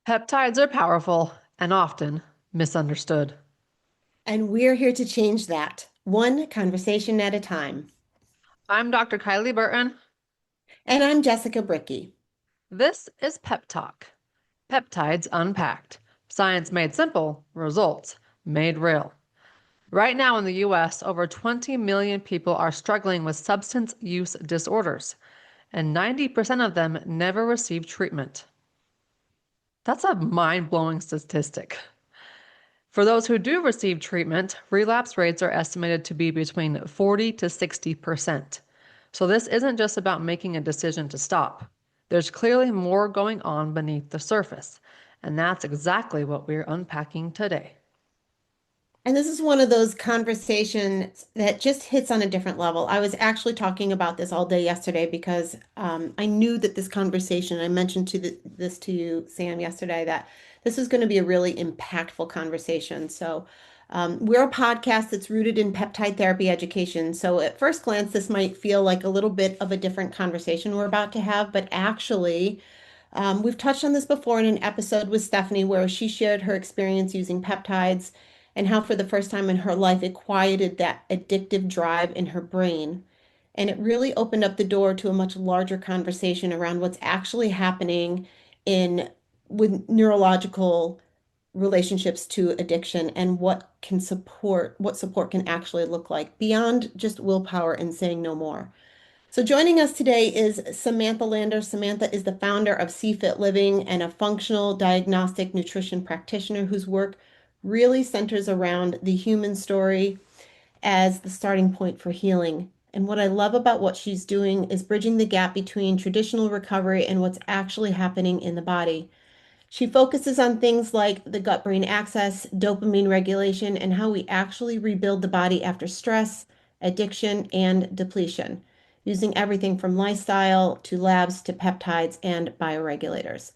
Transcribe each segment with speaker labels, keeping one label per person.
Speaker 1: Peptides are powerful and often misunderstood.
Speaker 2: And we're here to change that, one conversation at a time.
Speaker 1: I'm Dr. Kylie Burton.
Speaker 2: And I'm Jessica Bricky.
Speaker 1: This is Pep Talk. Peptides Unpacked. Science made simple, results made real. Right now in the US, over 20 million people are struggling with substance use disorders, and 90% of them never receive treatment. That's a mind blowing statistic. For those who do receive treatment, relapse rates are estimated to be between 40 to 60%. So this isn't just about making a decision to stop. There's clearly more going on beneath the surface, and that's exactly what we're unpacking today.
Speaker 2: And this is one of those conversations that just hits on a different level. I was actually talking about this all day yesterday because I knew that this conversation, I mentioned this to you, Sam, yesterday, that this was going to be a really impactful conversation. So we're a podcast that's rooted in peptide therapy education. So at first glance, this might feel like a little bit of a different conversation we're about to have, but actually, we've touched on this before in an episode with Stephanie where she shared her experience using peptides and how, for the first time in her life, it quieted that addictive drive in her brain. And it really opened up the door to a much larger conversation around what's actually happening in with neurological relationships to addiction and what support can actually look like beyond just willpower and saying no more. So joining us today is Samantha Lander. Samantha is the founder of CFit Living and a functional diagnostic nutrition practitioner whose work really centers around the human story as the starting point for healing. And what I love about what she's doing is bridging the gap between traditional recovery and what's actually happening in the body. She focuses on things like the gut-brain axis, dopamine regulation, and how we actually rebuild the body after stress, addiction, and depletion, using everything from lifestyle to labs to peptides and bioregulators.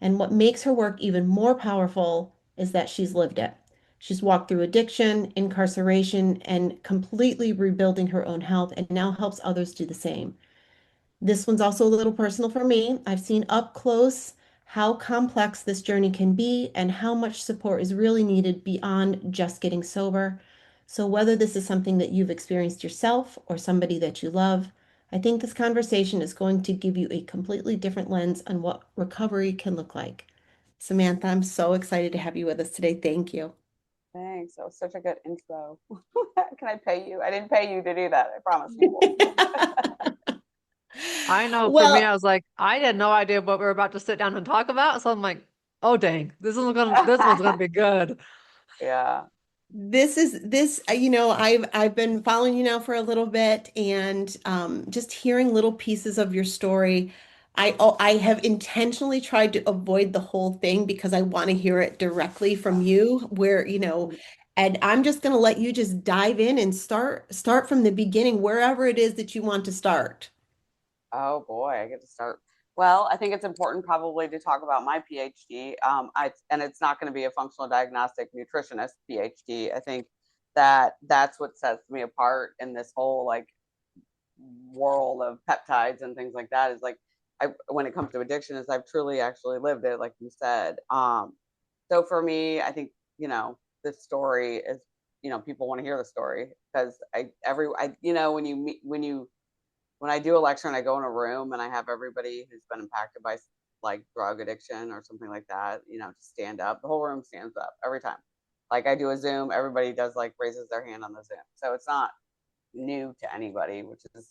Speaker 2: And what makes her work even more powerful is that she's lived it. She's walked through addiction, incarceration, and completely rebuilding her own health, and now helps others do the same. This one's also a little personal for me. I've seen up close how complex this journey can be and how much support is really needed beyond just getting sober. So, whether this is something that you've experienced yourself or somebody that you love, I think this conversation is going to give you a completely different lens on what recovery can look like. Samantha, I'm so excited to have you with us today. Thank you.
Speaker 3: Thanks. That was such a good intro. Can I pay you? I didn't pay you to do that. I promise you will.
Speaker 1: I know for me,
Speaker 2: Well,
Speaker 1: I was like, I had no idea what we were about to sit down and talk about. So I'm like, oh dang, this one's gonna be good.
Speaker 3: Yeah.
Speaker 2: I've been following you now for a little bit and just hearing little pieces of your story. I have intentionally tried to avoid the whole thing because I want to hear it directly from you and I'm just going to let you just dive in and start from the beginning wherever it is that you want to start.
Speaker 3: Oh boy, I get to start. Well, I think it's important probably to talk about my PhD. And it's not going to be a functional diagnostic nutritionist PhD. I think that's what sets me apart in this whole like world of peptides and things like that. Is like when it comes to addiction, is I've truly actually lived it, like you said. So for me, I think this story is people want to hear the story because when I do a lecture and I go in a room and I have everybody who's been impacted by like drug addiction or something like that, to stand up, the whole room stands up every time. Like I do a Zoom, everybody does like raises their hand on the Zoom. So it's not new to anybody, which is,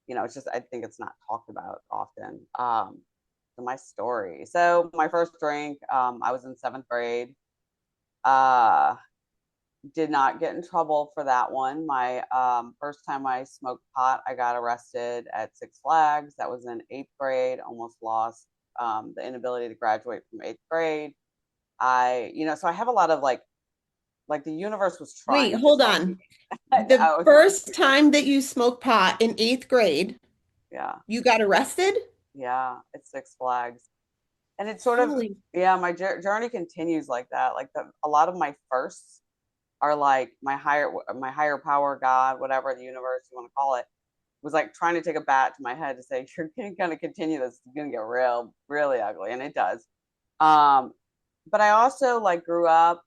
Speaker 3: it's just, I think it's not talked about often. So my story. So my first drink, I was in seventh grade. Uh, did not get in trouble for that one. My first time I smoked pot, I got arrested at Six Flags. That was in eighth grade. Almost lost the inability to graduate from eighth grade. So I have a lot of like the universe was
Speaker 2: Wait,
Speaker 3: trying to
Speaker 2: hold
Speaker 3: tell me.
Speaker 2: on. The
Speaker 3: No,
Speaker 2: first time that you smoked pot in eighth grade,
Speaker 3: yeah,
Speaker 2: you got arrested?
Speaker 3: yeah, it's Six Flags, and it's sort of
Speaker 2: Holy.
Speaker 3: yeah. My journey continues like that. Like a lot of my firsts are like my higher power, God, whatever the universe you want to call it, was like trying to take a bat to my head to say you're going to continue this, it's going to get really ugly, and it does. but I also like grew up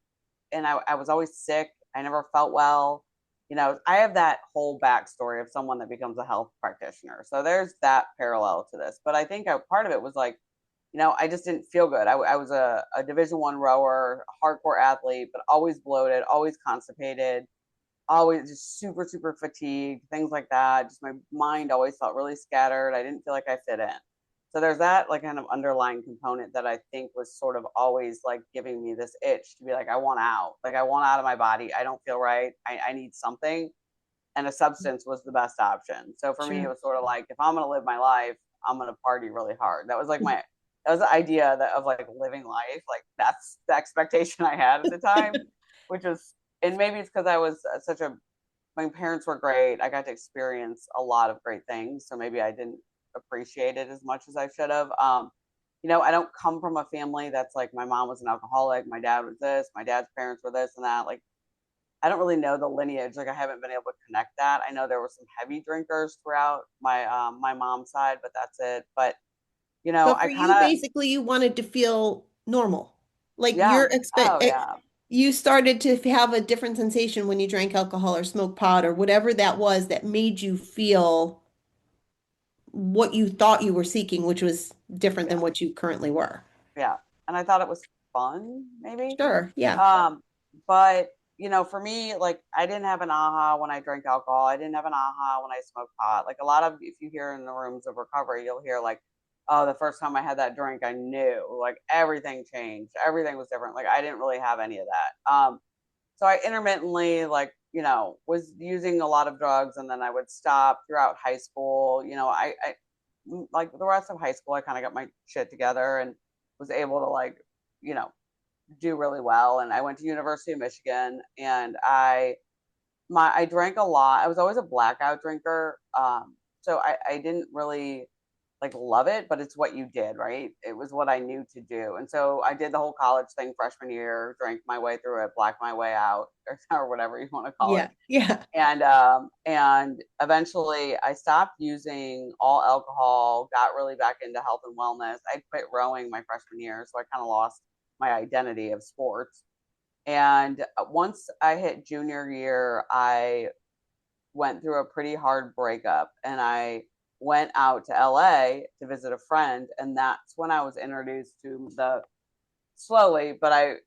Speaker 3: and I was always sick. I never felt well. You know, I have that whole backstory of someone that becomes a health practitioner. So there's that parallel to this. But I think part of it was like, you know, I just didn't feel good. I was a Division I rower, a hardcore athlete, but always bloated, always constipated, always just super, super fatigued, things like that. Just my mind always felt really scattered. I didn't feel like I fit in. So there's that like kind of underlying component that I think was sort of always like giving me this itch to be like, I want out. Like I want out of my body. I don't feel right. I need something. And a substance was the best option. So for me, it
Speaker 2: Sure.
Speaker 3: was sort of like, if I'm gonna live my life, I'm gonna party really hard. That was like that was the idea that of like living life. Like that's the expectation I had at the time, which was, and maybe it's because I was such a, my parents were great. I got to experience a lot of great things. So maybe I didn't appreciate it as much as I should have. You know, I don't come from a family that's like my mom was an alcoholic, my dad was this, my dad's parents were this and that. Like I don't really know the lineage. Like I haven't been able to connect that. I know there were some heavy drinkers throughout my mom's side, but that's it. But you know,
Speaker 2: So
Speaker 3: I
Speaker 2: for
Speaker 3: kind
Speaker 2: you,
Speaker 3: of
Speaker 2: basically, you wanted to feel normal. Like
Speaker 3: yeah. Oh yeah.
Speaker 2: you started to have a different sensation when you drank alcohol or smoked pot or whatever that was that made you feel what you thought you were seeking, which was different
Speaker 3: Yeah.
Speaker 2: than what you currently were.
Speaker 3: Yeah. And I thought it was fun, maybe.
Speaker 2: Sure. Yeah.
Speaker 3: Um, but you know, for me, like I didn't have an aha when I drank alcohol. I didn't have an aha when I smoked pot. Like a lot of, if you hear in the rooms of recovery, you'll hear like, oh, the first time I had that drink, I knew like everything changed. Everything was different. Like I didn't really have any of that. So I intermittently like, you know, was using a lot of drugs and then I would stop throughout high school. You know, I like the rest of high school, I kind of got my shit together and was able to like, you know, do really well. And I went to University of Michigan and I drank a lot. I was always a blackout drinker. So I didn't really like love it, but it's what you did, right? It was what I knew to do. And so I did the whole college thing freshman year, drank my way through it, blacked my way out, or whatever you want to call it.
Speaker 2: Yeah. Yeah.
Speaker 3: And eventually I stopped using all alcohol, got really back into health and wellness. I quit rowing my freshman year, so I kind of lost my identity of sports. And once I hit junior year, I went through a pretty hard breakup and I went out to LA to visit a friend. And that's when I was introduced to the slowly, but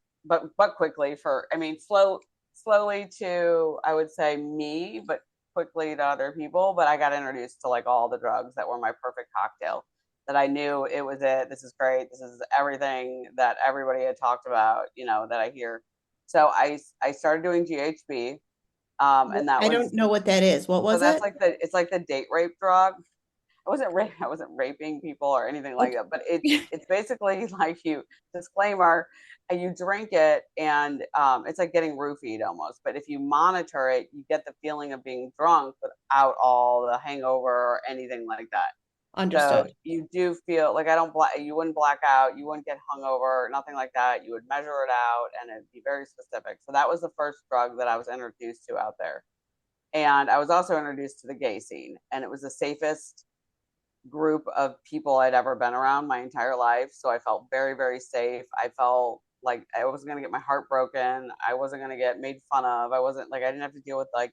Speaker 3: quickly for, I mean, slowly to, I would say me, but quickly to other people. But I got introduced to like all the drugs that were my perfect cocktail that I knew it was it. This is great. This is everything that everybody had talked about, you know, that I hear. So I started doing GHB, and that
Speaker 2: I
Speaker 3: was,
Speaker 2: don't know what that is. What
Speaker 3: so
Speaker 2: was
Speaker 3: that's
Speaker 2: it?
Speaker 3: like the, it's like the date rape drug. I wasn't raping people or anything like
Speaker 2: Okay.
Speaker 3: that, but it's basically like you, disclaimer, you drink it and it's like getting roofied almost. But if you monitor it, you get the feeling of being drunk without all the hangover or anything like that. So
Speaker 2: Understood.
Speaker 3: you do feel like I don't black, you wouldn't black out, you wouldn't get hungover, nothing like that. You would measure it out and it'd be very specific. So that was the first drug that I was introduced to out there. And I was also introduced to the gay scene, and it was the safest group of people I'd ever been around my entire life. So I felt very, very safe. I felt like I wasn't going to get my heart broken. I wasn't going to get made fun of. I wasn't like, I didn't have to deal with like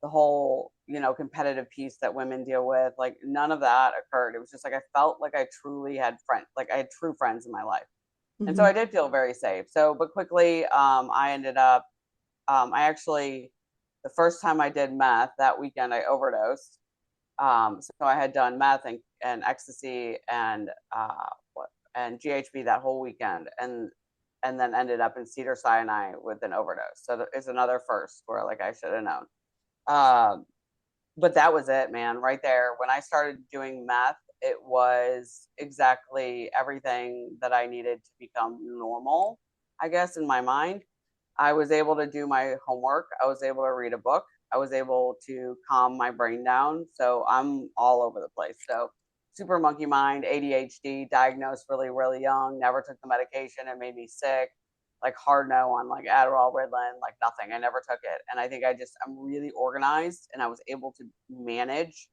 Speaker 3: the whole, you know, competitive piece that women deal with. Like none of that occurred. It was just like I felt like I truly had friends, like I had true friends in my life. And so
Speaker 2: Hmm.
Speaker 3: I did feel very safe. So, but quickly, I ended up, I actually, the first time I did meth that weekend, I overdosed. So I had done meth and ecstasy and GHB that whole weekend, and then ended up in Cedar Sinai with an overdose. So it's another first where like I should have known. Um, but that was it, man. Right there, when I started doing meth, it was exactly everything that I needed to become normal, I guess, in my mind. I was able to do my homework. I was able to read a book. I was able to calm my brain down. So I'm all over the place. So super monkey mind, ADHD, diagnosed really, really young, never took the medication. It made me sick, like hard no on like Adderall, Ritalin, like nothing. I never took it. And I think I'm really organized and I was able to manage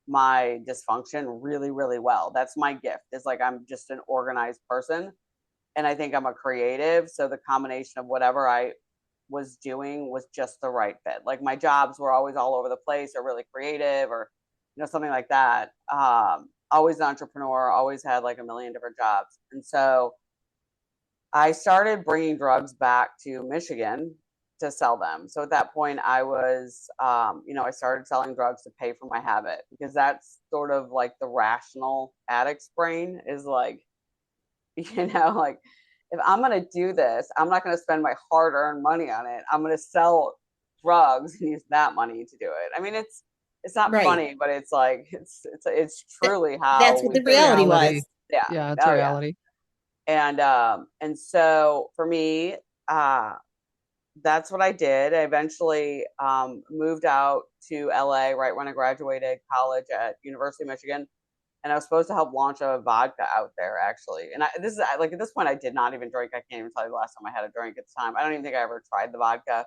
Speaker 3: my dysfunction really, really well. That's my gift. Is like I'm just an organized person. And I think I'm a creative. So the combination of whatever I was doing was just the right fit. Like my jobs were always all over the place or really creative or, something like that. Always an entrepreneur, always had like a million different jobs. And so I started bringing drugs back to Michigan to sell them. So at that point, I was, I started selling drugs to pay for my habit because that's sort of like the rational addict's brain is like, like if I'm going to do this, I'm not going to spend my hard earned money on it. I'm going to sell drugs and use that money to do it. I mean, it's not
Speaker 2: Right.
Speaker 3: funny, but it's like, it's truly
Speaker 2: That's
Speaker 3: how
Speaker 2: what
Speaker 3: we
Speaker 2: the
Speaker 1: It's a
Speaker 3: think.
Speaker 2: reality
Speaker 1: reality.
Speaker 2: was.
Speaker 3: Yeah.
Speaker 1: Yeah, it's a
Speaker 3: Oh yeah.
Speaker 1: reality.
Speaker 3: And so for me, that's what I did. I eventually moved out to LA right when I graduated college at University of Michigan, and I was supposed to help launch a vodka out there actually. And this is like at this point I did not even drink. I can't even tell you the last time I had a drink at the time. I don't even think I ever tried the vodka,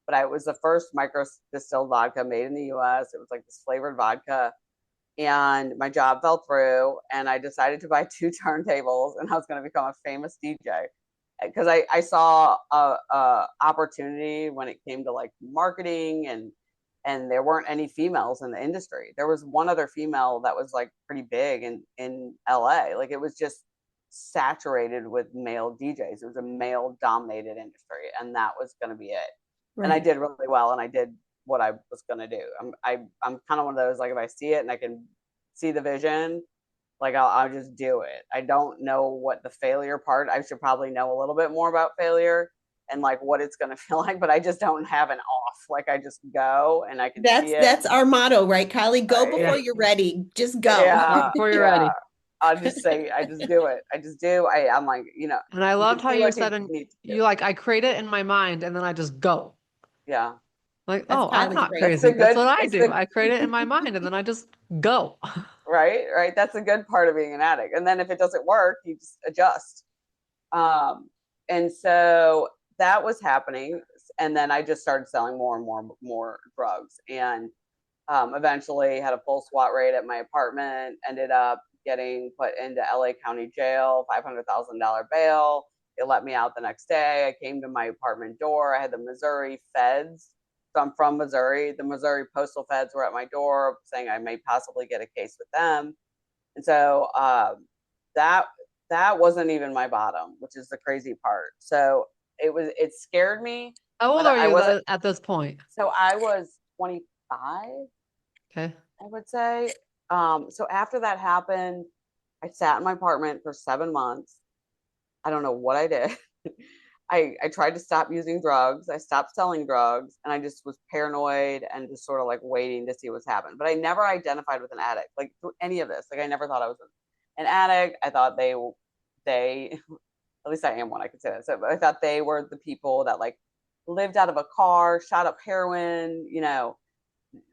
Speaker 3: but I was the first micro distilled vodka made in the U.S. It was like this flavored vodka, and my job fell through, and I decided to buy 2 turntables, and I was going to become a famous DJ because I saw a opportunity when it came to like marketing, and there weren't any females in the industry. There was one other female that was like pretty big in LA. Like it was just saturated with male DJs. It was a male dominated industry, and that was going to be it. And I
Speaker 2: Right.
Speaker 3: did really well, and I did what I was going to do. I'm kind of one of those, like if I see it and I can see the vision, like I'll just do it. I don't know what the failure part. I should probably know a little bit more about failure and like what it's going to feel like, but I just don't have an off. Like I just go and I can see it.
Speaker 2: That's our motto, right, Kylie? Go
Speaker 1: Yeah.
Speaker 2: before you're ready. Just go.
Speaker 1: Go
Speaker 3: Yeah,
Speaker 1: before you're
Speaker 3: yeah.
Speaker 1: ready.
Speaker 3: I'll just say, I just do it. I just do. I'm like,
Speaker 1: And I
Speaker 3: you can
Speaker 1: loved how
Speaker 3: see
Speaker 1: you
Speaker 3: what
Speaker 1: said,
Speaker 3: you
Speaker 1: and
Speaker 3: need to do.
Speaker 1: you like, I create it in my mind and then I just go.
Speaker 3: Yeah,
Speaker 1: Like,
Speaker 2: That's
Speaker 1: oh, I'm
Speaker 2: Kylie's
Speaker 1: not
Speaker 2: brain.
Speaker 3: that's
Speaker 1: crazy.
Speaker 3: the
Speaker 1: That's
Speaker 3: good.
Speaker 1: what I
Speaker 3: It's
Speaker 1: do.
Speaker 3: the
Speaker 1: I create it in my mind and then I just go.
Speaker 3: right. That's the good part of being an addict. And then if it doesn't work, you just adjust. And so that was happening, and then I just started selling more and more drugs, and eventually had a full SWAT raid at my apartment. Ended up getting put into LA County Jail, $500,000 bail. It let me out the next day. I came to my apartment door. I had the Missouri feds. So I'm from Missouri. The Missouri postal feds were at my door saying I may possibly get a case with them. And so that that wasn't even my bottom, which is the crazy part. So it scared me,
Speaker 1: How old
Speaker 3: but
Speaker 1: are
Speaker 3: I
Speaker 1: you
Speaker 3: wasn't.
Speaker 1: at this point?
Speaker 3: So I was 25,
Speaker 1: Okay.
Speaker 3: I would say. So after that happened, I sat in my apartment for 7 months. I don't know what I did. I tried to stop using drugs. I stopped selling drugs, and I just was paranoid and just sort of like waiting to see what's happened. But I never identified with an addict, like through any of this. Like I never thought I was an addict. I thought they at least I am one. I can say that. So I thought they were the people that like lived out of a car, shot up heroin,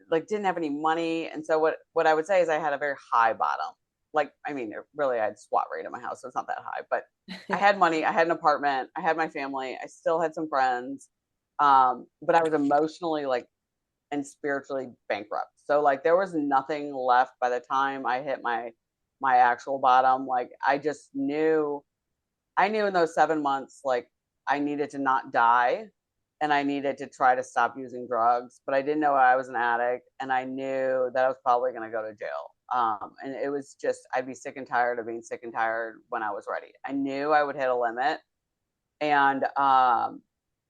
Speaker 3: like didn't have any money. And so what I would say is I had a very high bottom. Like, I mean, really, I had SWAT rate in my house, so it's not that high. But I had money, I had an apartment, I had my family, I still had some friends, but I was emotionally like and spiritually bankrupt. So like there was nothing left by the time I hit my actual bottom. Like I knew in those 7 months, like I needed to not die and I needed to try to stop using drugs, but I didn't know I was an addict, and I knew that I was probably going to go to jail. And it was just, I'd be sick and tired of being sick and tired when I was ready. I knew I would hit a limit. And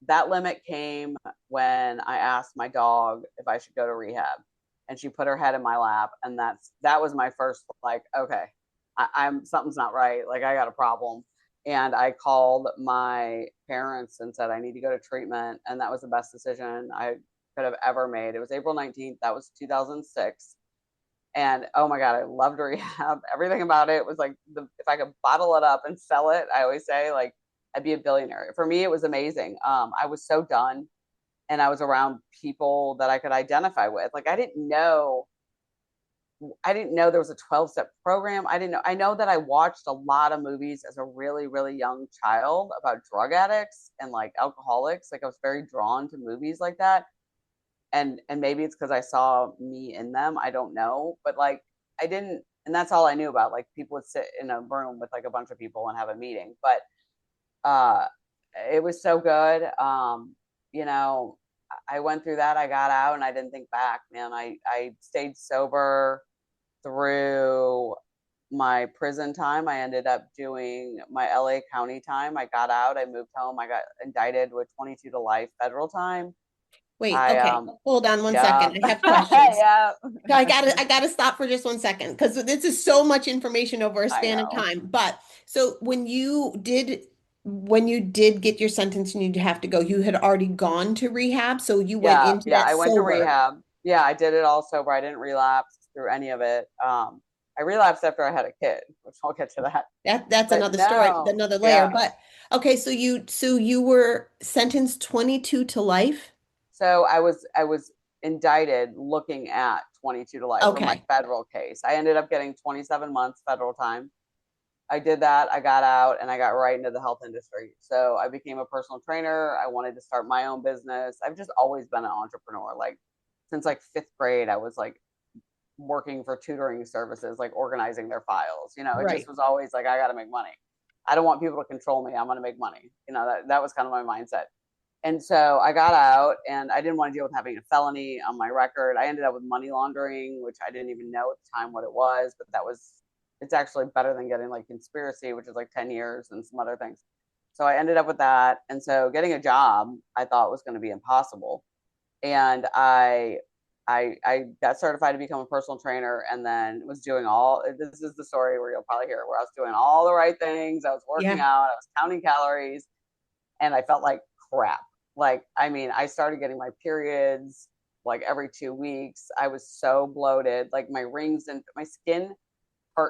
Speaker 3: that limit came when I asked my dog if I should go to rehab. And she put her head in my lap. And that was my first, like, okay, I'm something's not right. Like I got a problem. And I called my parents and said, I need to go to treatment. And that was the best decision I could have ever made. It was April 19th. That was 2006. And oh my God, I loved rehab. Everything about it was like, if I could bottle it up and sell it, I always say, like, I'd be a billionaire. For me, it was amazing. I was so done, and I was around people that I could identify with. Like, I didn't know there was a 12-step program. I know that I watched a lot of movies as a really, really young child about drug addicts and like alcoholics. Like I was very drawn to movies like that. And maybe it's because I saw me in them. I don't know. But like I didn't, and that's all I knew about. Like people would sit in a room with like a bunch of people and have a meeting. But uh, it was so good. You know, I went through that. I got out and I didn't think back, man. I stayed sober through my prison time. I ended up doing my LA County time. I got out, I moved home, I got indicted with 22 to life federal time.
Speaker 2: Wait,
Speaker 3: I
Speaker 2: okay. Hold on one
Speaker 3: Yeah.
Speaker 2: second. I have questions.
Speaker 3: Yeah.
Speaker 2: So I gotta stop for just one second because this is so much information over a
Speaker 3: I
Speaker 2: span of
Speaker 3: know.
Speaker 2: time. But so when you did get your sentence and you'd have to go, you had already gone to rehab, so you went
Speaker 3: Yeah,
Speaker 2: into
Speaker 3: yeah.
Speaker 2: that
Speaker 3: I went to
Speaker 2: sober.
Speaker 3: rehab. Yeah, I did it all sober. I didn't relapse through any of it. I relapsed after I had a kid, which I'll get to that.
Speaker 2: That's
Speaker 3: But
Speaker 2: another story,
Speaker 3: no,
Speaker 2: another layer.
Speaker 3: yeah.
Speaker 2: But okay, so you were sentenced 22 to life?
Speaker 3: So I was indicted looking at 22 to life for my
Speaker 2: Okay.
Speaker 3: federal case. I ended up getting 27 months federal time. I did that. I got out and I got right into the health industry. So I became a personal trainer. I wanted to start my own business. I've just always been an entrepreneur. Like since like fifth grade, I was like working for tutoring services, like organizing their files. It just
Speaker 2: Right.
Speaker 3: was always like, I got to make money. I don't want people to control me. I'm going to make money. That was kind of my mindset. And so I got out and I didn't want to deal with having a felony on my record. I ended up with money laundering, which I didn't even know at the time what it was, but it's actually better than getting like conspiracy, which is like 10 years and some other things. So I ended up with that. And so getting a job I thought was going to be impossible. And I got certified to become a personal trainer and then was doing all this is the story where you'll probably hear where I was doing all the right things. I was working
Speaker 2: Yeah.
Speaker 3: out, I was counting calories, and I felt like crap. Like, I mean, I started getting my periods like every 2 weeks. I was so bloated. Like my rings and my skin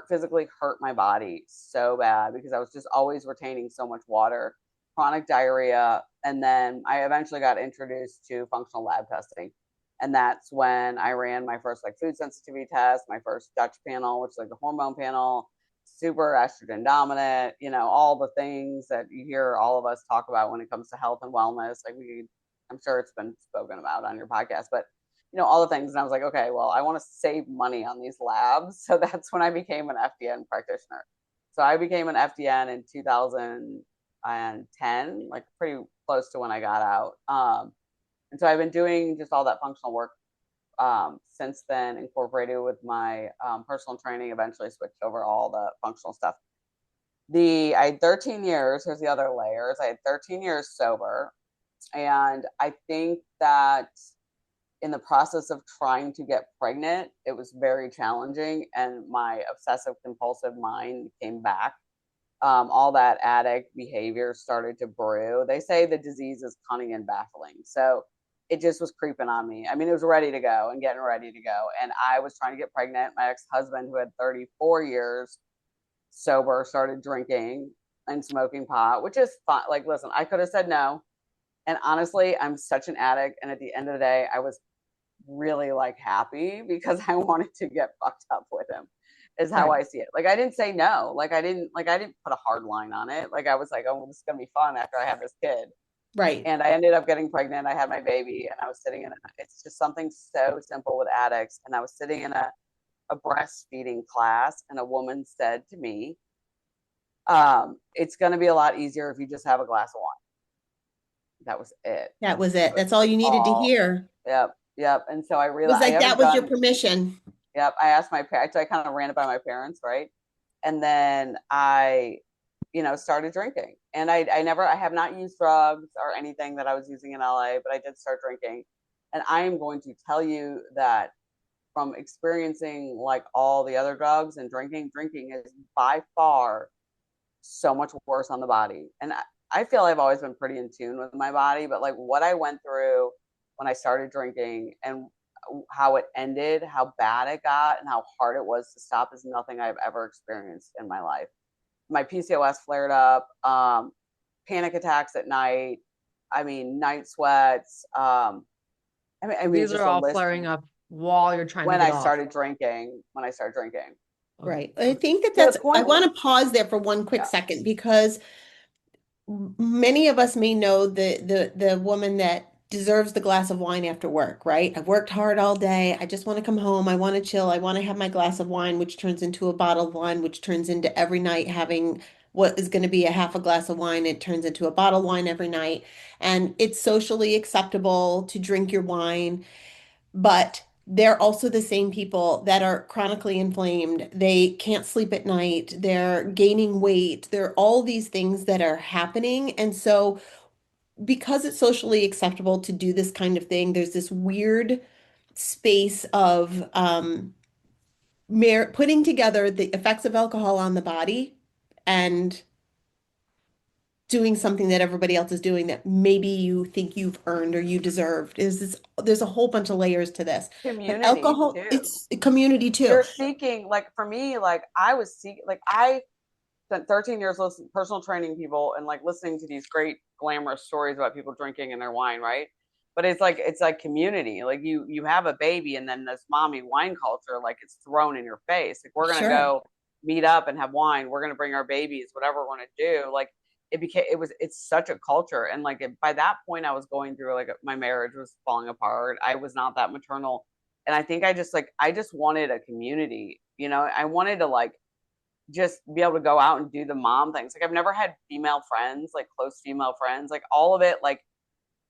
Speaker 3: physically hurt my body so bad because I was just always retaining so much water, chronic diarrhea. And then I eventually got introduced to functional lab testing. And that's when I ran my first like food sensitivity test, my first Dutch panel, which is like the hormone panel, super estrogen dominant, all the things that you hear all of us talk about when it comes to health and wellness. I'm sure it's been spoken about on your podcast, but all the things. And I was like, okay, well, I want to save money on these labs. So that's when I became an FDN practitioner. So I became an FDN in 2010, like pretty close to when I got out. And so I've been doing just all that functional work since then, incorporated with my personal training, eventually switched over all the functional stuff. I had 13 years, here's the other layers. I had 13 years sober. And I think that in the process of trying to get pregnant, it was very challenging. And my obsessive compulsive mind came back. All that addict behavior started to brew. They say the disease is cunning and baffling. So it just was creeping on me. I mean, it was ready to go and getting ready to go. And I was trying to get pregnant. My ex husband, who had 34 years sober, started drinking and smoking pot, which is fun. Like, listen, I could have said no. And honestly, I'm such an addict. And at the end of the day, I was really like happy because I wanted to get fucked up with him is how
Speaker 2: Right.
Speaker 3: I see it. Like I didn't say no. Like I didn't put a hard line on it. Like I was like, oh, this is gonna be fun after I have this kid.
Speaker 2: Right.
Speaker 3: And I ended up getting pregnant. I had my baby and I was sitting in it's just something so simple with addicts. And I was sitting in a breastfeeding class and a woman said to me, it's gonna be a lot easier if you just have a glass of wine. That was it.
Speaker 2: That was it.
Speaker 3: That was
Speaker 2: That's all you needed to
Speaker 3: all.
Speaker 2: hear.
Speaker 3: Yep. Yep. And so I
Speaker 2: It was
Speaker 3: realized I
Speaker 2: like that
Speaker 3: haven't
Speaker 2: was your
Speaker 3: done.
Speaker 2: permission.
Speaker 3: Yep. I asked my parents. I kind of ran it by my parents, right? And then I started drinking. And I have not used drugs or anything that I was using in LA, but I did start drinking. And I am going to tell you that from experiencing like all the other drugs and drinking is by far so much worse on the body. And I feel I've always been pretty in tune with my body, but like what I went through when I started drinking and how it ended, how bad it got, and how hard it was to stop is nothing I've ever experienced in my life. My PCOS flared up, panic attacks at night. I mean, night sweats. I mean,
Speaker 1: These are
Speaker 3: just a
Speaker 1: all
Speaker 3: list
Speaker 1: flaring up while you're trying to
Speaker 3: when
Speaker 1: get
Speaker 3: I
Speaker 1: off.
Speaker 3: started drinking. When I started drinking,
Speaker 1: Okay.
Speaker 2: Right. I think that
Speaker 3: to the
Speaker 2: I
Speaker 3: point.
Speaker 2: want to pause there for one quick
Speaker 3: Yeah,
Speaker 2: second because many of us may know the woman that deserves the glass of wine after work, right? I've worked hard all day. I just want to come home. I want to chill. I want to have my glass of wine, which turns into a bottle of wine, which turns into every night having what is going to be a half a glass of wine, it turns into a bottle of wine every night. And it's socially acceptable to drink your wine, but they're also the same people that are chronically inflamed. They can't sleep at night. They're gaining weight. There are all these things that are happening. And so, because it's socially acceptable to do this kind of thing, there's this weird space of putting together the effects of alcohol on the body and doing something that everybody else is doing that maybe you think you've earned or you deserved. There's a whole bunch of layers to this. But
Speaker 3: Community
Speaker 2: alcohol,
Speaker 3: too.
Speaker 2: it's a community too.
Speaker 3: You're seeking, like for me, like I was seeking, like I spent 13 years listening, personal training people and like listening to these great glamorous stories about people drinking and their wine, right? But it's like community. Like you have a baby and then this mommy wine culture, like it's thrown in your face. Like we're gonna
Speaker 2: Sure.
Speaker 3: go meet up and have wine. We're gonna bring our babies, whatever we're gonna do. Like it's such a culture. And like by that point I was going through like my marriage was falling apart. I was not that maternal. And I think I just wanted a community, you know, I wanted to like just be able to go out and do the mom things. Like I've never had female friends, like close female friends, like all of it. Like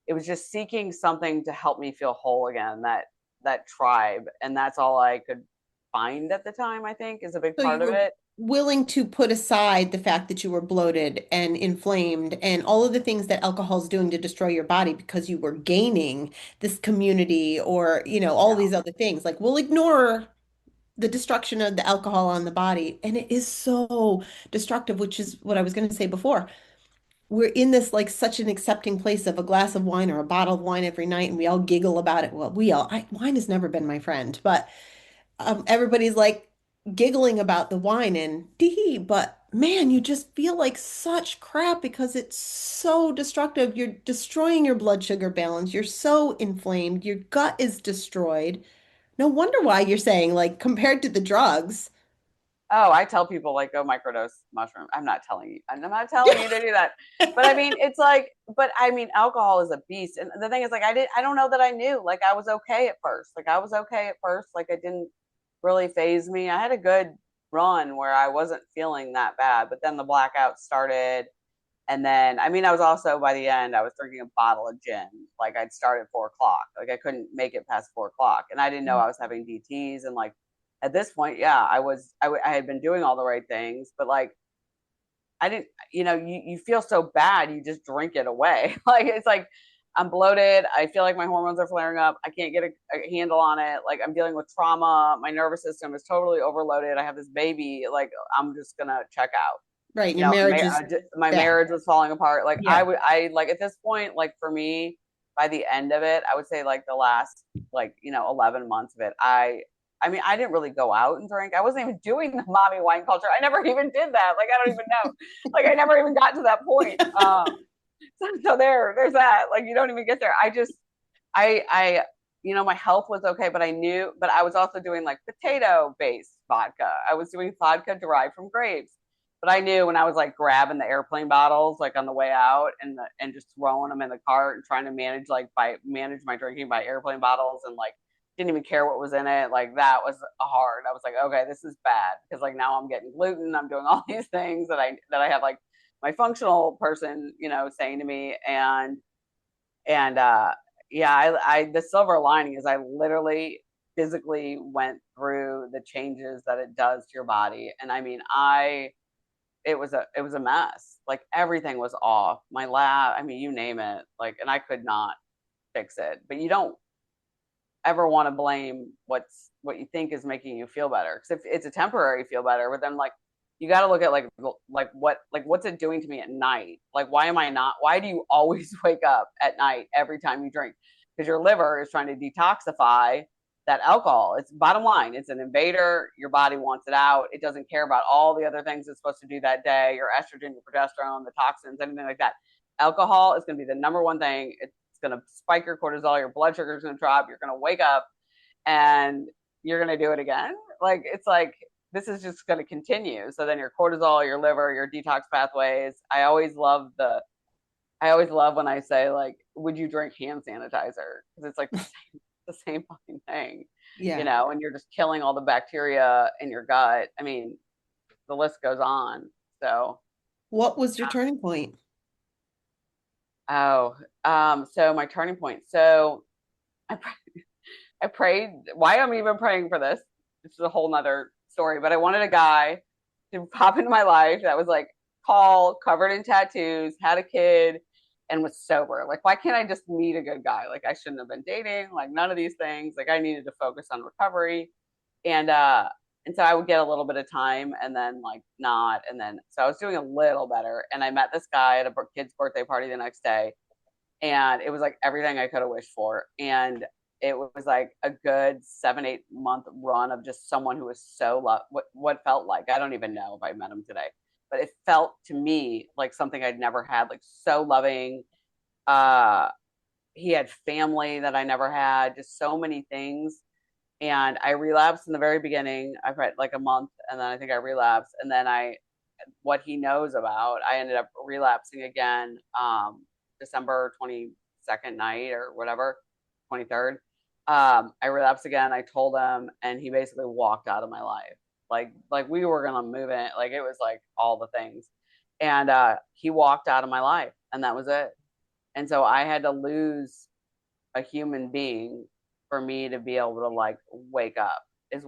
Speaker 3: it was just seeking something to help me feel whole again. That tribe, and that's all I could find at the time. I think is a big
Speaker 2: So you
Speaker 3: part of
Speaker 2: were
Speaker 3: it.
Speaker 2: willing to put aside the fact that you were bloated and inflamed and all of the things that alcohol is doing to destroy your body because you were gaining this community or, all
Speaker 3: Yeah.
Speaker 2: these other things. Like we'll ignore the destruction of the alcohol on the body. And it is so destructive, which is what I was going to say before. We're in this like such an accepting place of a glass of wine or a bottle of wine every night, and we all giggle about it. Well, wine has never been my friend, but everybody's like giggling about the wine and tee, but man, you just feel like such crap because it's so destructive. You're destroying your blood sugar balance. You're so inflamed. Your gut is destroyed. No wonder why you're saying, like, compared to the drugs.
Speaker 3: Oh, I tell people like go microdose mushroom. I'm not telling you. I'm not telling you to do that. But I mean, it's like, but I mean, alcohol is a beast. And the thing is, like, I don't know that I knew. Like, I was okay at first. Like, I was okay at first. Like, it didn't really phase me. I had a good run where I wasn't feeling that bad. But then the blackout started. And then, I mean, I was also by the end, I was drinking a bottle of gin. Like, I'd start at 4 o'clock. Like, I couldn't make it past 4 o'clock. And I didn't know I was having DTs. And like, at this point, yeah, I had been doing all the right things, but like, I didn't, you know, you feel so bad, you just drink it away. Like, it's like, I'm bloated. I feel like my hormones are flaring up. I can't get a handle on it. Like, I'm dealing with trauma. My nervous system is totally overloaded. I have this baby. Like, I'm just going to check out.
Speaker 2: Right,
Speaker 3: You
Speaker 2: your
Speaker 3: know,
Speaker 2: marriage is
Speaker 3: my
Speaker 2: bad.
Speaker 3: marriage was falling apart. Like,
Speaker 2: Yeah.
Speaker 3: I like at this point, like for me, by the end of it, I would say like the last, like, you know, 11 months of it, I mean, I didn't really go out and drink. I wasn't even doing the mommy wine culture. I never even did that. Like, I don't even know. Like, I never even got to that point. So there's that. Like, you don't even get there. I, you know, my health was okay, but I was also doing like potato based vodka. I was doing vodka derived from grapes. But I knew when I was like grabbing the airplane bottles like on the way out and just throwing them in the cart and trying to manage my drinking by airplane bottles and like didn't even care what was in it. Like that was hard. I was like, okay, this is bad because like now I'm getting gluten. I'm doing all these things that I have like my functional person, you know, saying to me and yeah, I the silver lining is I literally physically went through the changes that it does to your body. And I mean, it was a mess. Like everything was off. My lab, I mean, you name it. Like, and I could not fix it. But you don't ever want to blame what you think is making you feel better because if it's a temporary feel better, but then like you got to look at what's it doing to me at night. Like why do you always wake up at night every time you drink? Because your liver is trying to detoxify that alcohol. It's bottom line, it's an invader. Your body wants it out. It doesn't care about all the other things it's supposed to do that day, your estrogen, your progesterone, the toxins, anything like that. Alcohol is going to be the number one thing. It's going to spike your cortisol, your blood sugar is going to drop, you're going to wake up and you're going to do it again. Like it's like this is just going to continue. So then your cortisol, your liver, your detox pathways. I always love when I say like, would you drink hand sanitizer? Because it's like the same fucking thing, you
Speaker 2: Yeah.
Speaker 3: know, and you're just killing all the bacteria in your gut. I mean, the list goes on. So
Speaker 2: What was your turning point?
Speaker 3: Oh, so my turning point. So I, I prayed. Why I'm even praying for this? This is a whole nother story. But I wanted a guy to pop into my life that was like tall, covered in tattoos, had a kid, and was sober. Like, why can't I just meet a good guy? Like, I shouldn't have been dating. Like, none of these things. Like, I needed to focus on recovery, and uh, and so I would get a little bit of time, and then like not, and then so I was doing a little better, and I met this guy at a kid's birthday party the next day, and it was like everything I could have wished for. And it was like a good 7, 8 month run of just someone who was so what felt like, I don't even know if I met him today, but it felt to me like something I'd never had, like so loving. Uh, he had family that I never had, just so many things. And I relapsed in the very beginning. I've had like a month, and then I think I relapsed, and then what he knows about, I ended up relapsing again, December 22nd night or whatever, 23rd. I relapsed again. I told him, and he basically walked out of my life. Like we were gonna move in. Like it was like all the things, and he walked out of my life, and that was it. And so I had to lose a human being for me to be able to like wake up, is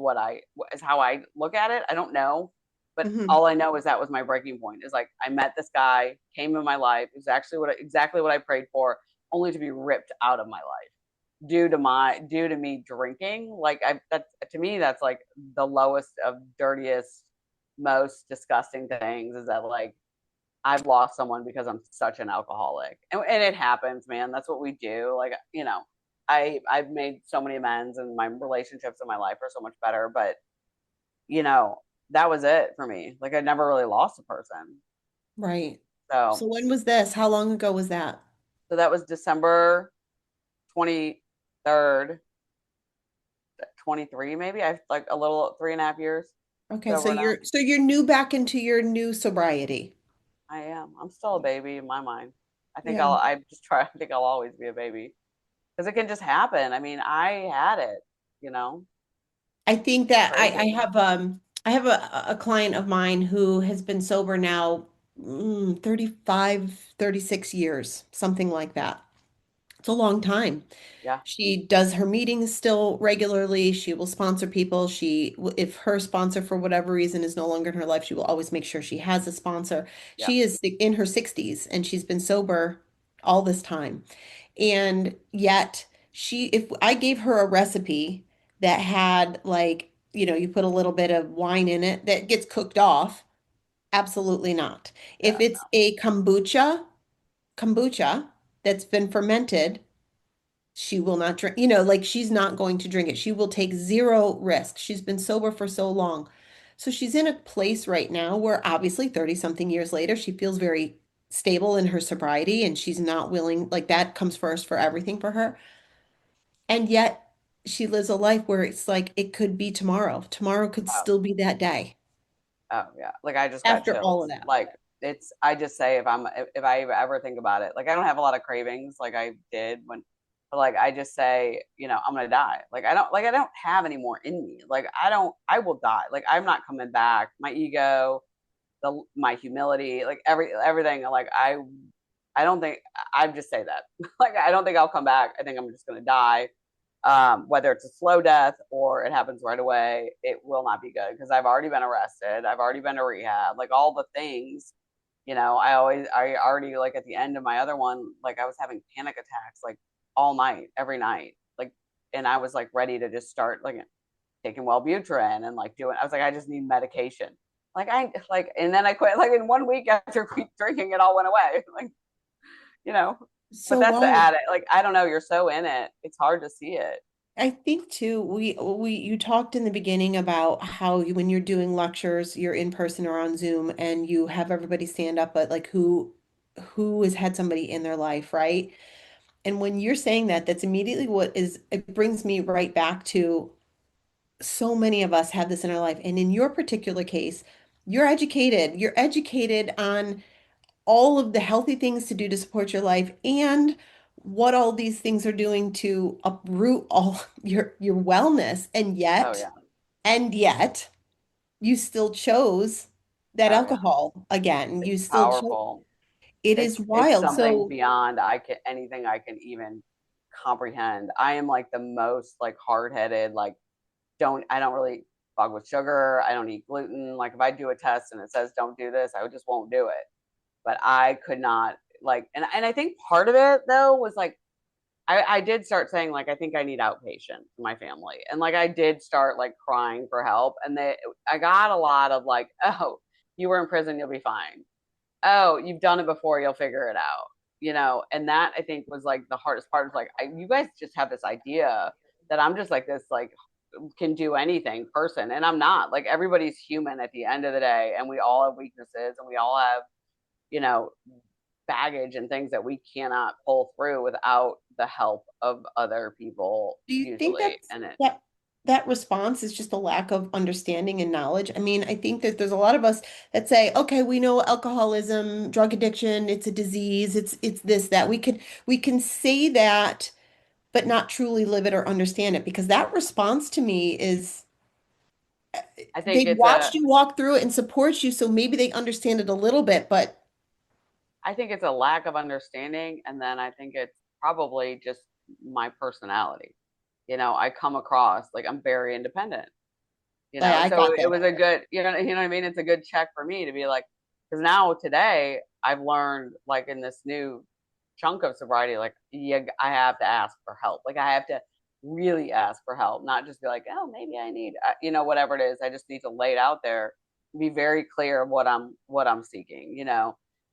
Speaker 3: how I look at it. I don't know, but
Speaker 2: Hmm.
Speaker 3: all I know is that was my breaking point. Is like I met this guy, came in my life, it was actually exactly what I prayed for, only to be ripped out of my life due to me drinking. Like I that to me that's like the lowest of dirtiest, most disgusting things, is that like I've lost someone because I'm such an alcoholic, and it happens, man. That's what we do. Like I've made so many amends, and my relationships in my life are so much better. But you know, that was it for me. Like I never really lost a person.
Speaker 2: Right.
Speaker 3: So
Speaker 2: So when was this? How long ago was that?
Speaker 3: so that was December 23rd, 23 maybe. I like a little 3.5 years
Speaker 2: Okay, so
Speaker 3: sober now.
Speaker 2: you're new back into your new sobriety.
Speaker 3: I am. I'm still a baby in my mind.
Speaker 2: Yeah.
Speaker 3: I just try. I think I'll always be a baby because it can just happen. I mean, I had it, you know,
Speaker 2: I think that I
Speaker 3: crazy.
Speaker 2: I have a client of mine who has been sober now 35, 36 years, something like that. It's a long time.
Speaker 3: Yeah,
Speaker 2: She does her meetings still regularly. She will sponsor people. If her sponsor for whatever reason is no longer in her life, she will always make sure she has a sponsor.
Speaker 3: yeah.
Speaker 2: She is in her 60s and she's been sober all this time. And yet if I gave her a recipe that had like, you put a little bit of wine in it that gets cooked off, absolutely not. If
Speaker 3: Yeah,
Speaker 2: it's a kombucha that's been fermented, she will not drink, like she's not going to drink it. She will take zero risk. She's been sober for so long. So she's in a place right now where obviously 30 something years later, she feels very stable in her sobriety and she's not willing, like that comes first for everything for her. And yet she lives a life where it's like it could be tomorrow. Tomorrow could
Speaker 3: oh,
Speaker 2: still be that day
Speaker 3: oh, yeah. Like I just got
Speaker 2: after all of
Speaker 3: chills.
Speaker 2: that.
Speaker 3: Like I just say if I ever think about it, like I don't have a lot of cravings like I did when, but like I just say, I'm gonna die. I don't have any more in me. Like I will die. Like I'm not coming back. My ego, my humility, like everything. Like I don't think I just say that. Like I don't think I'll come back. I think I'm just gonna die. Whether it's a slow death or it happens right away, it will not be good because I've already been arrested. I've already been to rehab, like all the things. I already, like at the end of my other one, like I was having panic attacks like all night, every night. Like, and I was like ready to just start like taking Wellbutrin and like doing, I was like, I just need medication. And then I quit like in 1 week after drinking, it all went away. Like, you know, but
Speaker 2: So
Speaker 3: that's the
Speaker 2: while
Speaker 3: addict. Like, I don't know. You're so in it. It's hard to see it.
Speaker 2: I think too, you talked in the beginning about how when you're doing lectures, you're in person or on Zoom, and you have everybody stand up, but like who has had somebody in their life, right? And when you're saying that, that's immediately it brings me right back to so many of us have this in our life. And in your particular case, you're educated. You're educated on all of the healthy things to do to support your life and what all these things are doing to uproot all your wellness.
Speaker 3: Oh, yeah.
Speaker 2: And yet you still chose that
Speaker 3: Oh yeah,
Speaker 2: alcohol again.
Speaker 3: it's
Speaker 2: You still choke.
Speaker 3: powerful.
Speaker 2: It is
Speaker 3: It's
Speaker 2: wild.
Speaker 3: something
Speaker 2: So
Speaker 3: beyond I can anything I can even comprehend. I am like the most like hard-headed, like I don't really fuck with sugar. I don't eat gluten. Like if I do a test and it says don't do this, I just won't do it. But I could not like, and I think part of it though was like I did start saying like I think I need outpatient for my family, and like I did start like crying for help, and I got a lot of like, oh, you were in prison, you'll be fine. Oh, you've done it before, you'll figure it out. And that I think was like the hardest part is like you guys just have this idea that I'm just like this like can do anything person, and I'm not. Like everybody's human at the end of the day, and we all have weaknesses, and we all have you know baggage and things that we cannot pull through without the help of other people
Speaker 2: do you think
Speaker 3: usually. And
Speaker 2: that that response is just a lack of understanding and knowledge? I mean, I think that there's a lot of us that say, okay, we know alcoholism, drug addiction, it's a disease, it's this, that. We can say that, but not truly live it or understand it, because that response to me is
Speaker 3: I think
Speaker 2: they
Speaker 3: it's
Speaker 2: watched
Speaker 3: a
Speaker 2: you walk through it and support you, so maybe they understand it a little bit, but
Speaker 3: I think it's a lack of understanding, and then I think it's probably just my personality. I come across like I'm very independent.
Speaker 2: I
Speaker 3: So
Speaker 2: got
Speaker 3: it
Speaker 2: that.
Speaker 3: was a good, what I mean? It's a good check for me to be like, because now today I've learned like in this new chunk of sobriety, like, yeah, I have to ask for help. Like I have to really ask for help, not just be like, oh, maybe I need, whatever it is. I just need to lay it out there, be very clear of what I'm seeking.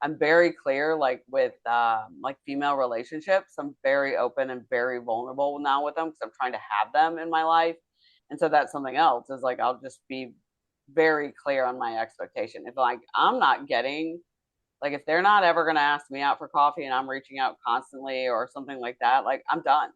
Speaker 3: I'm very clear, like with like female relationships. I'm very open and very vulnerable now with them because I'm trying to have them in my life, and so that's something else. Is like I'll just be very clear on my expectation. If like I'm not getting like if they're not ever going to ask me out for coffee and I'm reaching out constantly or something like that, like I'm done.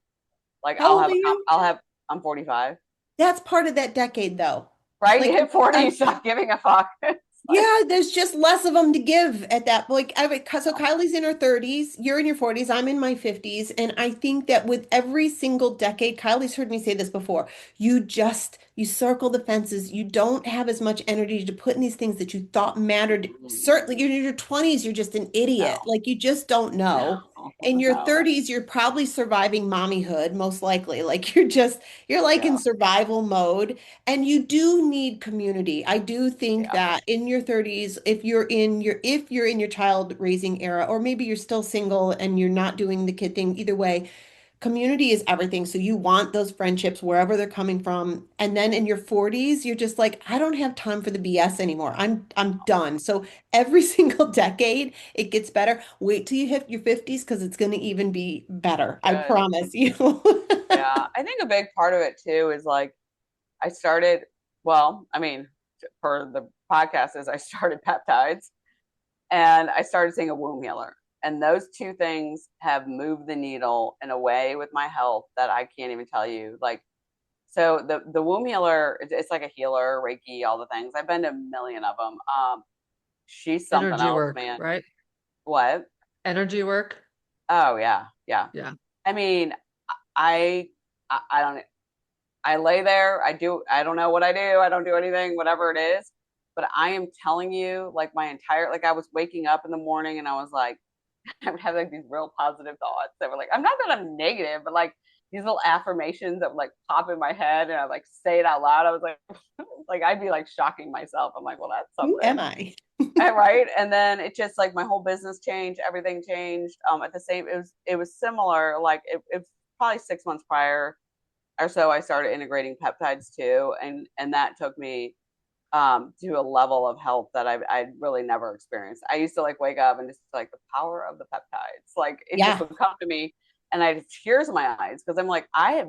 Speaker 3: Like
Speaker 2: How old are you?
Speaker 3: I'm 45.
Speaker 2: That's part of that decade, though.
Speaker 3: Right? You
Speaker 2: Like,
Speaker 3: hit 40, you
Speaker 2: I'm
Speaker 3: stop giving a fuck. It's like,
Speaker 2: Yeah, there's just less of them to give at that. Like, so Kylie's in her 30s, you're in your 40s, I'm in my 50s, and I think that with every single decade, Kylie's heard me say this before, you circle the fences. You don't have as much energy to put in these things that you thought mattered. Certainly, you're in your 20s, you're just an idiot.
Speaker 3: no,
Speaker 2: Like, you just don't know.
Speaker 3: no,
Speaker 2: In your
Speaker 3: no.
Speaker 2: 30s, you're probably surviving mommyhood, most likely. Like, you're like in
Speaker 3: Yeah,
Speaker 2: survival mode. And you do need community. I do think
Speaker 3: yeah,
Speaker 2: that in your 30s, if you're in your child raising era, or maybe you're still single and you're not doing the kid thing, either way, community is everything. So you want those friendships wherever they're coming from. And then in your 40s, you're just like, I don't have time for the BS anymore. I'm done. So every single decade, it gets better. Wait till you hit your 50s because it's going to even be better. I
Speaker 3: good.
Speaker 2: promise you.
Speaker 3: Yeah, I think a big part of it too is like I started. Well, I mean, for the podcast, is I started peptides and I started seeing a womb healer. And those two things have moved the needle in a way with my health that I can't even tell you. Like, so the womb healer, it's like a healer, Reiki, all the things. I've been to a million of them. She's something
Speaker 1: Energy
Speaker 3: else,
Speaker 1: work,
Speaker 3: man.
Speaker 1: right?
Speaker 3: What?
Speaker 1: Energy work.
Speaker 3: Oh yeah, yeah.
Speaker 1: Yeah.
Speaker 3: I mean, I, I don't. I lay there. I don't know what I do. I don't do anything, whatever it is. But I am telling you, like like I was waking up in the morning and I was like, I would have like these real positive thoughts that were like, I'm not that I'm negative, but like these little affirmations that would like pop in my head and I like say it out loud. I was like, like I'd be like shocking myself. I'm like, well, that's
Speaker 2: Who am
Speaker 3: something.
Speaker 2: I?
Speaker 3: Right. And then it just like my whole business changed, everything changed. At the same, it was similar. Like it was probably 6 months prior or so I started integrating peptides too, and that took me to a level of health that I really never experienced. I used to like wake up and just like the power of the peptides, like it just
Speaker 2: Yeah.
Speaker 3: would come to me, and I had tears in my eyes because I'm like I have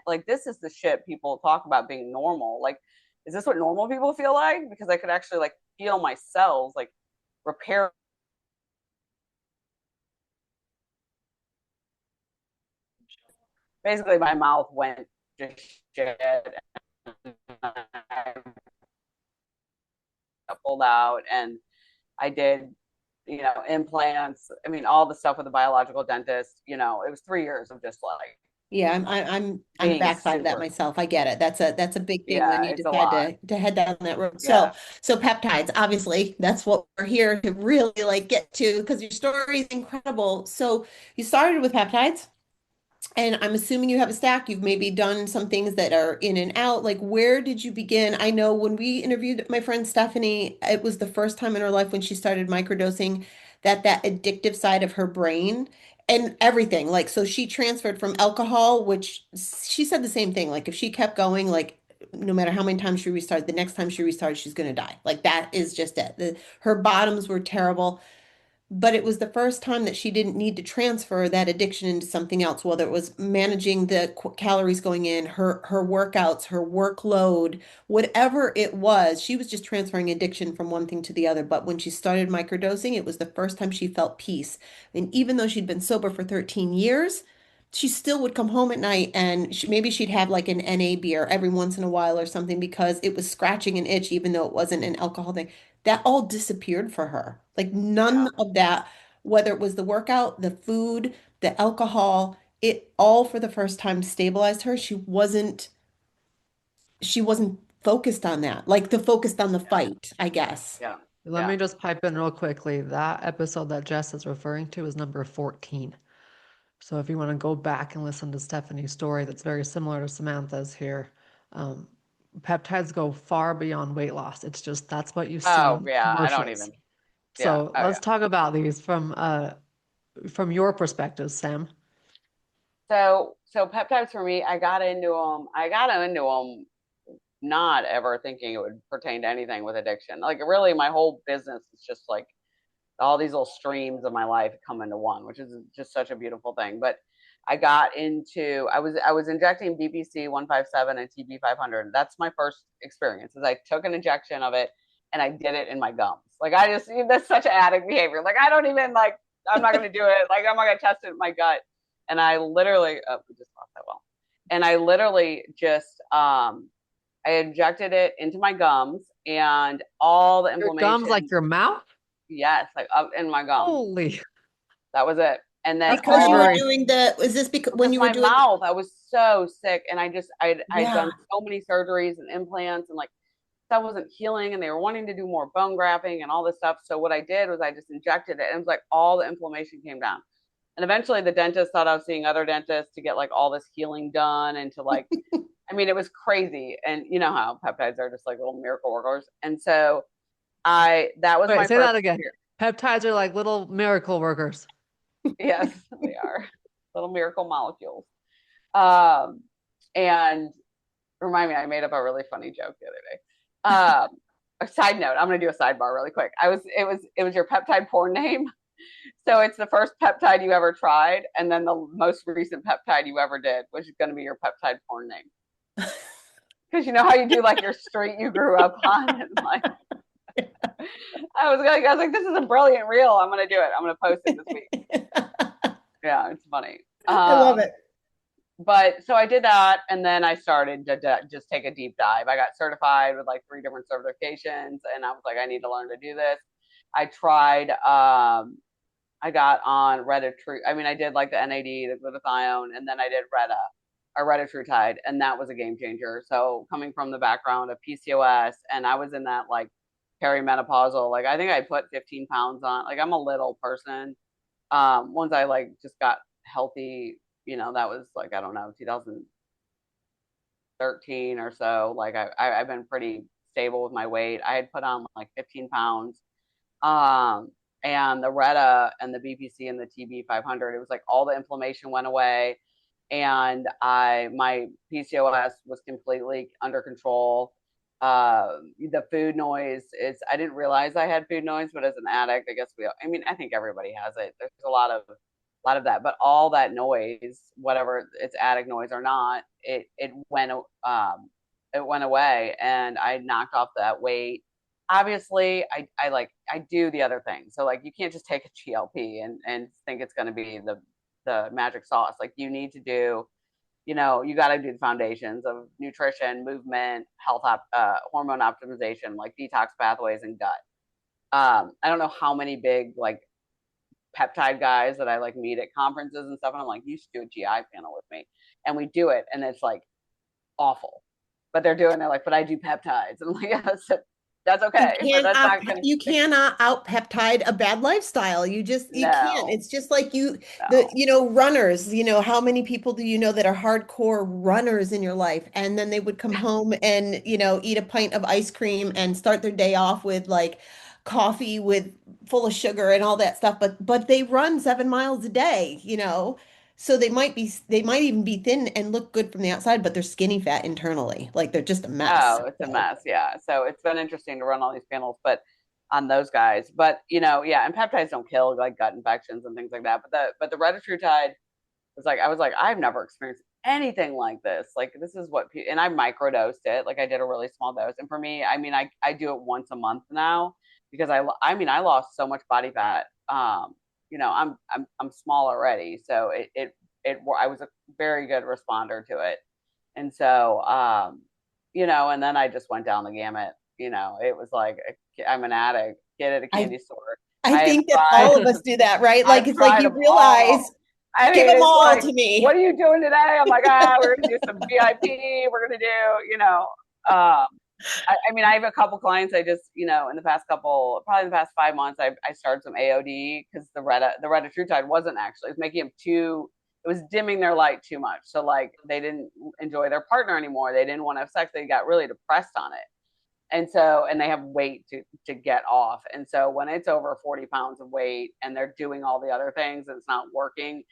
Speaker 3: like this is the shit people talk about being normal. Like, is this what normal people feel like? Because I could actually like feel my cells like repair. Basically, my mouth went to shit. And I pulled out and I did, implants. I mean, all the stuff with the biological dentist, it was 3 years of just like
Speaker 2: Yeah, I'm on the
Speaker 3: being
Speaker 2: backside of that
Speaker 3: super,
Speaker 2: myself. I get it. That's a big thing when
Speaker 3: yeah,
Speaker 2: you
Speaker 3: it's a
Speaker 2: decide
Speaker 3: lot.
Speaker 2: to head down that road.
Speaker 3: Yeah.
Speaker 2: So peptides, obviously, that's what we're here to really like get to because your story is incredible. So you started with peptides, and I'm assuming you have a stack. You've maybe done some things that are in and out. Like, where did you begin? I know when we interviewed my friend Stephanie, it was the first time in her life when she started microdosing that addictive side of her brain and everything. Like, so she transferred from alcohol, which she said the same thing. Like, if she kept going, like, no matter how many times she restarted, the next time she restarted, she's going to die. Like, that is just it. Her bottoms were terrible. But it was the first time that she didn't need to transfer that addiction into something else, whether it was managing the calories going in, her workouts, her workload, whatever it was, she was just transferring addiction from one thing to the other. But when she started microdosing, it was the first time she felt peace. And even though she'd been sober for 13 years, she still would come home at night and maybe she'd have like an NA beer every once in a while or something because it was scratching an itch, even though it wasn't an alcohol thing. That all disappeared for her. Like none
Speaker 3: Yeah.
Speaker 2: of that, whether it was the workout, the food, the alcohol, it all for the first time stabilized her. She wasn't focused on that. Like the focused on the
Speaker 3: Yeah.
Speaker 2: fight, I guess.
Speaker 3: Yeah.
Speaker 1: Let
Speaker 3: Yeah.
Speaker 1: me just pipe in real quickly. That episode that Jess is referring to is number 14. So if you want to go back and listen to Stephanie's story, that's very similar to Samantha's here. Um, Peptides go far beyond weight loss. It's just that's what you see
Speaker 3: Oh
Speaker 1: in
Speaker 3: yeah. I don't
Speaker 1: commercials.
Speaker 3: even. Yeah.
Speaker 1: So
Speaker 3: Oh
Speaker 1: let's
Speaker 3: yeah.
Speaker 1: talk about these from your perspective, Sam.
Speaker 3: So peptides for me, I got into them. I got into them not ever thinking it would pertain to anything with addiction. Like really, my whole business is just like all these little streams of my life come into one, which is just such a beautiful thing. But I got into I was injecting BPC 157 and TB 500. That's my first experience. Is I took an injection of it and I did it in my gums. Like I just that's such addict behavior. Like I don't even like I'm not gonna do it. Like I'm not gonna test it in my gut. And I literally we just lost that well. And I literally just I injected it into my gums and all the
Speaker 1: Your gums like
Speaker 3: inflammation.
Speaker 1: your mouth?
Speaker 3: Yes, like up in my gums.
Speaker 1: Holy,
Speaker 3: That was it. And then
Speaker 1: that's
Speaker 2: Because
Speaker 1: very,
Speaker 2: you were
Speaker 3: all
Speaker 1: very,
Speaker 2: doing the, is this because when
Speaker 3: because
Speaker 2: you were
Speaker 3: my
Speaker 2: doing,
Speaker 3: mouth, I was so sick, and I'd
Speaker 2: yeah.
Speaker 3: done so many surgeries and implants, and like that wasn't healing, and they were wanting to do more bone grafting and all this stuff. So what I did was I just injected it, and it was like all the inflammation came down. And eventually, the dentist thought I was seeing other dentists to get like all this healing done, and to like, I mean, it was crazy. And you know how peptides are just like little miracle workers. And so I that was
Speaker 1: wait,
Speaker 3: my
Speaker 1: say
Speaker 3: first
Speaker 1: that again.
Speaker 3: experience.
Speaker 1: Peptides are like little miracle workers.
Speaker 3: Yes, they are little miracle molecules. Um, and remind me, I made up a really funny joke the other day. A side note, I'm gonna do a sidebar really quick. It was your peptide porn name. So it's the first peptide you ever tried, and then the most recent peptide you ever did, which is gonna be your peptide porn name. Because you know how you do like your street you grew up on, and like I was like, this is a brilliant reel. I'm gonna do it. I'm gonna post it this week. Yeah, it's funny.
Speaker 2: I love it.
Speaker 3: But so I did that, and then I started to just take a deep dive. I got certified with like 3 different certifications, and I was like, I need to learn to do this. I tried. I got on Redditry. I mean, I did like the NAD, the glutathione, and then I did Retta, or Retatrutide, and that was a game changer. So coming from the background of PCOS, and I was in that like perimenopausal, like I think I put 15 pounds on. Like I'm a little person. Once I like just got healthy, that was like, I don't know, 2013 or so. Like I've been pretty stable with my weight. I had put on like 15 pounds. Um, and the Retta and the BPC and the TB 500, it was like all the inflammation went away. And my PCOS was completely under control. The food noise is, I didn't realize I had food noise, but as an addict, I guess I mean, I think everybody has it. There's a lot of that, but all that noise, whatever it's addict noise or not, it went away, and I knocked off that weight. Obviously, I do the other things. So like you can't just take a GLP and think it's going to be the magic sauce. Like you need to do, you got to do the foundations of nutrition, movement, hormone optimization, like detox pathways and gut. I don't know how many big like peptide guys that I like meet at conferences and stuff. And I'm like, you should do a GI panel with me. and we do it, and it's like awful. But they're like, but I do peptides. And I'm like, yeah, that's okay, but that's not going to
Speaker 2: You
Speaker 3: fix.
Speaker 2: cannot out peptide a bad lifestyle. You can't.
Speaker 3: No,
Speaker 2: It's just like
Speaker 3: no.
Speaker 2: runners, how many people do you know that are hardcore runners in your life? And then they would come home and, eat a pint of ice cream and start their day off with like coffee with full of sugar and all that stuff. But they run 7 miles a day. So they might even be thin and look good from the outside, but they're skinny fat internally. Like they're just a mess.
Speaker 3: Oh, it's a
Speaker 2: So
Speaker 3: mess. Yeah. So it's been interesting to run all these panels, but on those guys, but yeah, and peptides don't kill like gut infections and things like that. But the retatrutide was like, I was like, I've never experienced anything like this. Like this is what, and I microdosed it. Like I did a really small dose. And for me, I mean, I do it once a month now because I mean, I lost so much body fat. I'm small already. So I was a very good responder to it. And so, and then I just went down the gamut. It was like, I'm an addict, get at a
Speaker 2: I
Speaker 3: candy store.
Speaker 2: I
Speaker 3: I have
Speaker 2: think that all
Speaker 3: tried,
Speaker 2: of us do that, right? Like
Speaker 3: I've
Speaker 2: it's like
Speaker 3: tried
Speaker 2: you
Speaker 3: them
Speaker 2: realize,
Speaker 3: all. I
Speaker 2: give
Speaker 3: mean,
Speaker 2: them
Speaker 3: it's
Speaker 2: all
Speaker 3: like,
Speaker 2: to
Speaker 3: what
Speaker 2: me.
Speaker 3: are you doing today? I'm like, we're going to do some VIP. We're going to do, I mean, I have a couple clients. I just, in the past probably in the past 5 months, I started some AOD because the retatrutide wasn't actually, it was making them it was dimming their light too much. So like they didn't enjoy their partner anymore. They didn't want to have sex. They got really depressed on it. And they have weight to get off. And so when it's over 40 pounds of weight and they're doing all the other things and it's not working,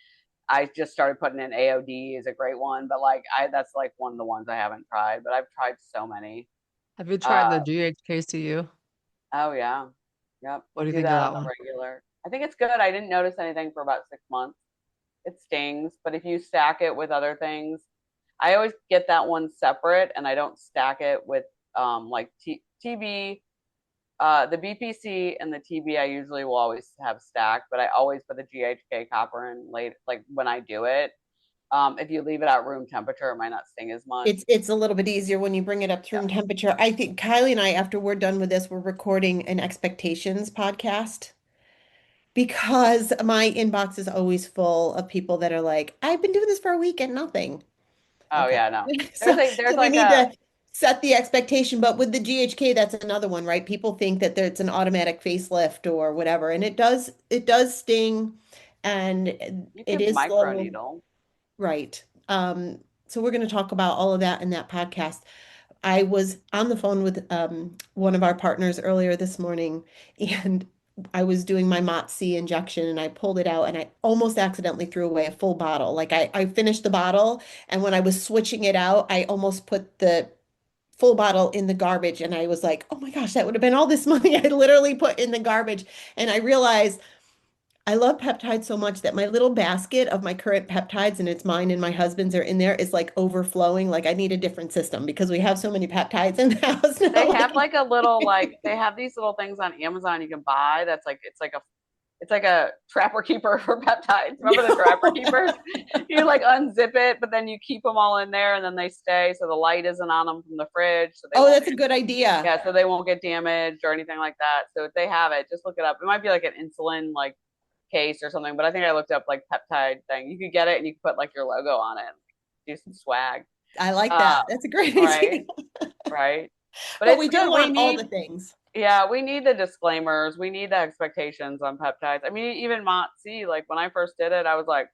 Speaker 3: I just started putting in AOD is a great one. But like that's like one of the ones I haven't tried, but I've tried so many.
Speaker 1: Have you tried
Speaker 3: Uh,
Speaker 1: the GHKCU?
Speaker 3: oh yeah. Yep.
Speaker 1: What
Speaker 3: I
Speaker 1: do you
Speaker 3: do
Speaker 1: think of
Speaker 3: that
Speaker 1: that
Speaker 3: on the
Speaker 1: one?
Speaker 3: regular. I think it's good. I didn't notice anything for about 6 months. It stings, but if you stack it with other things, I always get that one separate and I don't stack it with like TB, the BPC and the TB. I usually will always have stacked, but I always put the GHK copper in late, like when I do it. If you leave it at room temperature, it might not sting as much.
Speaker 2: It's a little bit easier when you bring it up to
Speaker 3: Yeah.
Speaker 2: room temperature. I think Kylie and I, after we're done with this, we're recording an expectations podcast because my inbox is always full of people that are like, I've been doing this for a week and nothing.
Speaker 3: Oh
Speaker 2: Okay.
Speaker 3: yeah, no.
Speaker 2: So,
Speaker 3: There's
Speaker 2: so we
Speaker 3: like
Speaker 2: need
Speaker 3: a
Speaker 2: to set the expectation. But with the GHK, that's another one, right? People think that it's an automatic facelift or whatever, and it does sting, and
Speaker 3: you
Speaker 2: it
Speaker 3: could
Speaker 2: is slow,
Speaker 3: microneedle.
Speaker 2: right? So we're going to talk about all of that in that podcast. I was on the phone with one of our partners earlier this morning, and I was doing my MOTS-C injection, and I pulled it out, and I almost accidentally threw away a full bottle. Like I finished the bottle, and when I was switching it out, I almost put the full bottle in the garbage, and I was like, "Oh my gosh, that would have been all this money I literally put in the garbage." And I realized I love peptides so much that my little basket of my current peptides, and it's mine and my husband's are in there, is like overflowing. Like I need a different system because we have so many peptides in the house now.
Speaker 3: They
Speaker 2: Like,
Speaker 3: have like a little like they have these little things on Amazon you can buy that's like it's like a trapper keeper for peptides. Remember the trapper keepers? You like unzip it, but then you keep them all in there and then they stay so the light isn't on them from the fridge so they
Speaker 2: oh,
Speaker 3: won't
Speaker 2: that's a
Speaker 3: get
Speaker 2: good idea.
Speaker 3: yeah, so they won't get damaged or anything like that. So if they have it, just look it up. It might be like an insulin like case or something, but I think I looked up like peptide thing. You could get it and you could put like your logo on it, do some swag.
Speaker 2: I like
Speaker 3: Uh,
Speaker 2: that. That's a great
Speaker 3: right,
Speaker 2: idea.
Speaker 3: right. But
Speaker 2: But
Speaker 3: it's
Speaker 2: we do
Speaker 3: good. We
Speaker 2: want all the
Speaker 3: need
Speaker 2: things.
Speaker 3: yeah, we need the disclaimers. We need the expectations on peptides. I mean, even MOTS-C, like when I first did it, I was like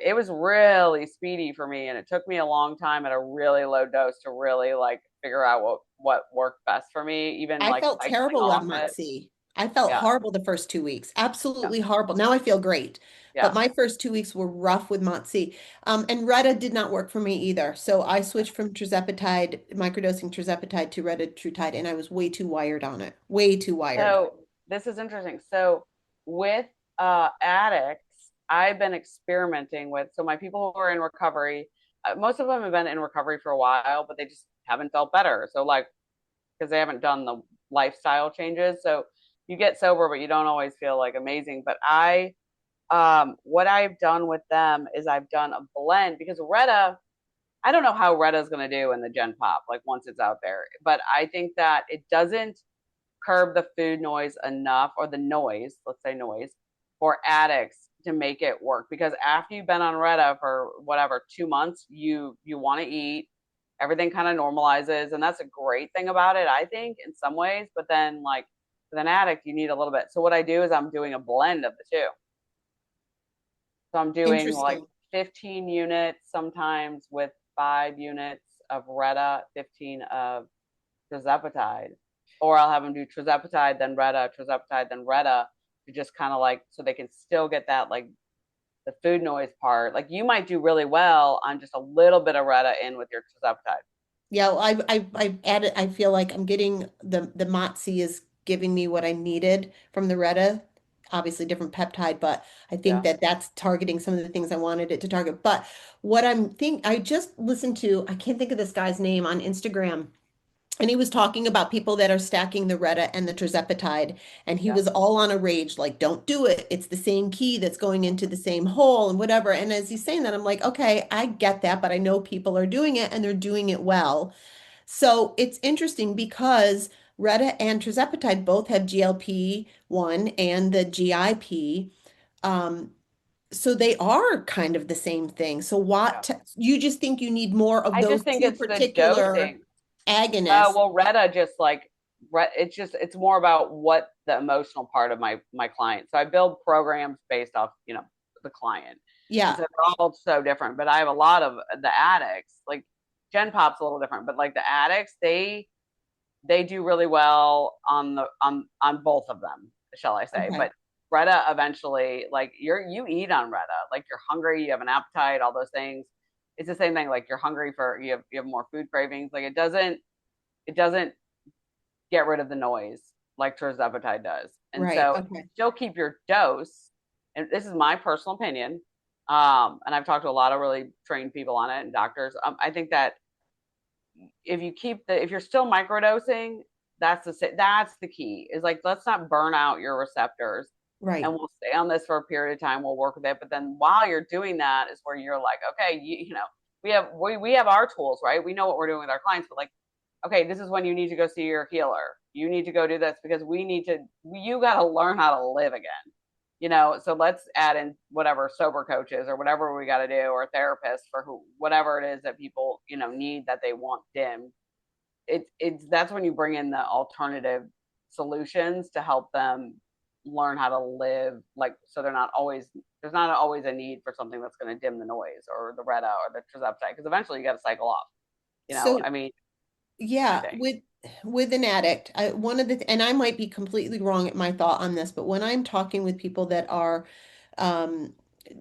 Speaker 3: it was really speedy for me, and it took me a long time at a really low dose to really like figure out what worked best for me. Even
Speaker 2: I
Speaker 3: like
Speaker 2: felt
Speaker 3: cycling
Speaker 2: terrible
Speaker 3: off
Speaker 2: on
Speaker 3: it.
Speaker 2: Montse. I felt
Speaker 3: Yeah,
Speaker 2: horrible the first 2 weeks.
Speaker 3: yeah,
Speaker 2: Absolutely horrible. Now I feel great. But
Speaker 3: yeah.
Speaker 2: my first 2 weeks were rough with Montse. And Retta did not work for me either. So I
Speaker 3: Yeah.
Speaker 2: switched from tirzepatide, microdosing tirzepatide to retatrutide, and I was way too wired on it. Way too wired.
Speaker 3: So this is interesting. So with addicts, I've been experimenting with. So my people who are in recovery, most of them have been in recovery for a while, but they just haven't felt better. So like because they haven't done the lifestyle changes. So you get sober, but you don't always feel like amazing. But what I've done with them is I've done a blend because Retta, I don't know how Retta's going to do in the Gen Pop, like once it's out there. But I think that it doesn't curb the food noise enough or the noise, let's say noise, for addicts to make it work, because after you've been on Retta for whatever 2 months, you want to eat, everything kind of normalizes, and that's a great thing about it, I think, in some ways. But then, like, with an addict, you need a little bit. So what I do is I'm doing a blend of the two. So I'm doing like
Speaker 2: Interesting.
Speaker 3: 15 units sometimes with 5 units of Retta, 15 of tirzepatide, or I'll have them do tirzepatide, then Retta, tirzepatide, then Retta, to just kind of like, so they can still get that, like, the food noise part. Like, you might do really well on just a little bit of Retta in with your tirzepatide.
Speaker 2: Yeah, well, I added, I feel like I'm getting the Motzi is giving me what I needed from the Retta. Obviously different peptide, but I think
Speaker 3: Yeah.
Speaker 2: that that's targeting some of the things I wanted it to target. But what I just listened to, I can't think of this guy's name on Instagram. And he was talking about people that are stacking the Retta and the tirzepatide, and he
Speaker 3: Yeah.
Speaker 2: was all on a rage, like, don't do it. It's the same key that's going into the same hole and whatever. And as he's saying that, I'm like, okay, I get that, but I know people are doing it and they're doing it well. So it's interesting because Retta and tirzepatide both have GLP-1 and the GIP. Um, so they are kind of the same thing. So
Speaker 3: Yeah.
Speaker 2: what you just think you need more of
Speaker 3: I
Speaker 2: those
Speaker 3: just think
Speaker 2: two
Speaker 3: it's the
Speaker 2: particular
Speaker 3: dosing.
Speaker 2: agonists.
Speaker 3: Well, Retta just like, it's more about what the emotional part of my client. So I build programs based off, the client, and so
Speaker 2: Yeah.
Speaker 3: they're all so different. But I have a lot of the addicts. Like, Gen Pop's a little different, but like the addicts, they do really well on both of them, shall I say?
Speaker 2: Okay.
Speaker 3: But Retta eventually, like, you eat on Retta, like, you're hungry, you have an appetite, all those things. It's the same thing. Like, you're hungry for, you have more food cravings. Like, it doesn't get rid of the noise like tirzepatide does. And
Speaker 2: Right.
Speaker 3: so
Speaker 2: Okay.
Speaker 3: still keep your dose. And this is my personal opinion. And I've talked to a lot of really trained people on it and doctors. I think that if you're still microdosing, that's the key. Is like, let's not burn out your receptors, and
Speaker 2: Right.
Speaker 3: we'll stay on this for a period of time. We'll work with it, but then while you're doing that is where you're like, okay, we have our tools, right? We know what we're doing with our clients, but like, okay, this is when you need to go see your healer. You need to go do this because you got to learn how to live again. So let's add in whatever sober coaches or whatever we got to do, or therapists for whatever it is that people, need, that they want dim. That's when you bring in the alternative solutions to help them learn how to live, like, so there's not always a need for something that's going to dim the noise or the Retta or the tirzepatide, because eventually you got to cycle off.
Speaker 2: So
Speaker 3: I mean, I
Speaker 2: yeah,
Speaker 3: think.
Speaker 2: with an addict, one of the and I might be completely wrong at my thought on this, but when I'm talking with people that are um,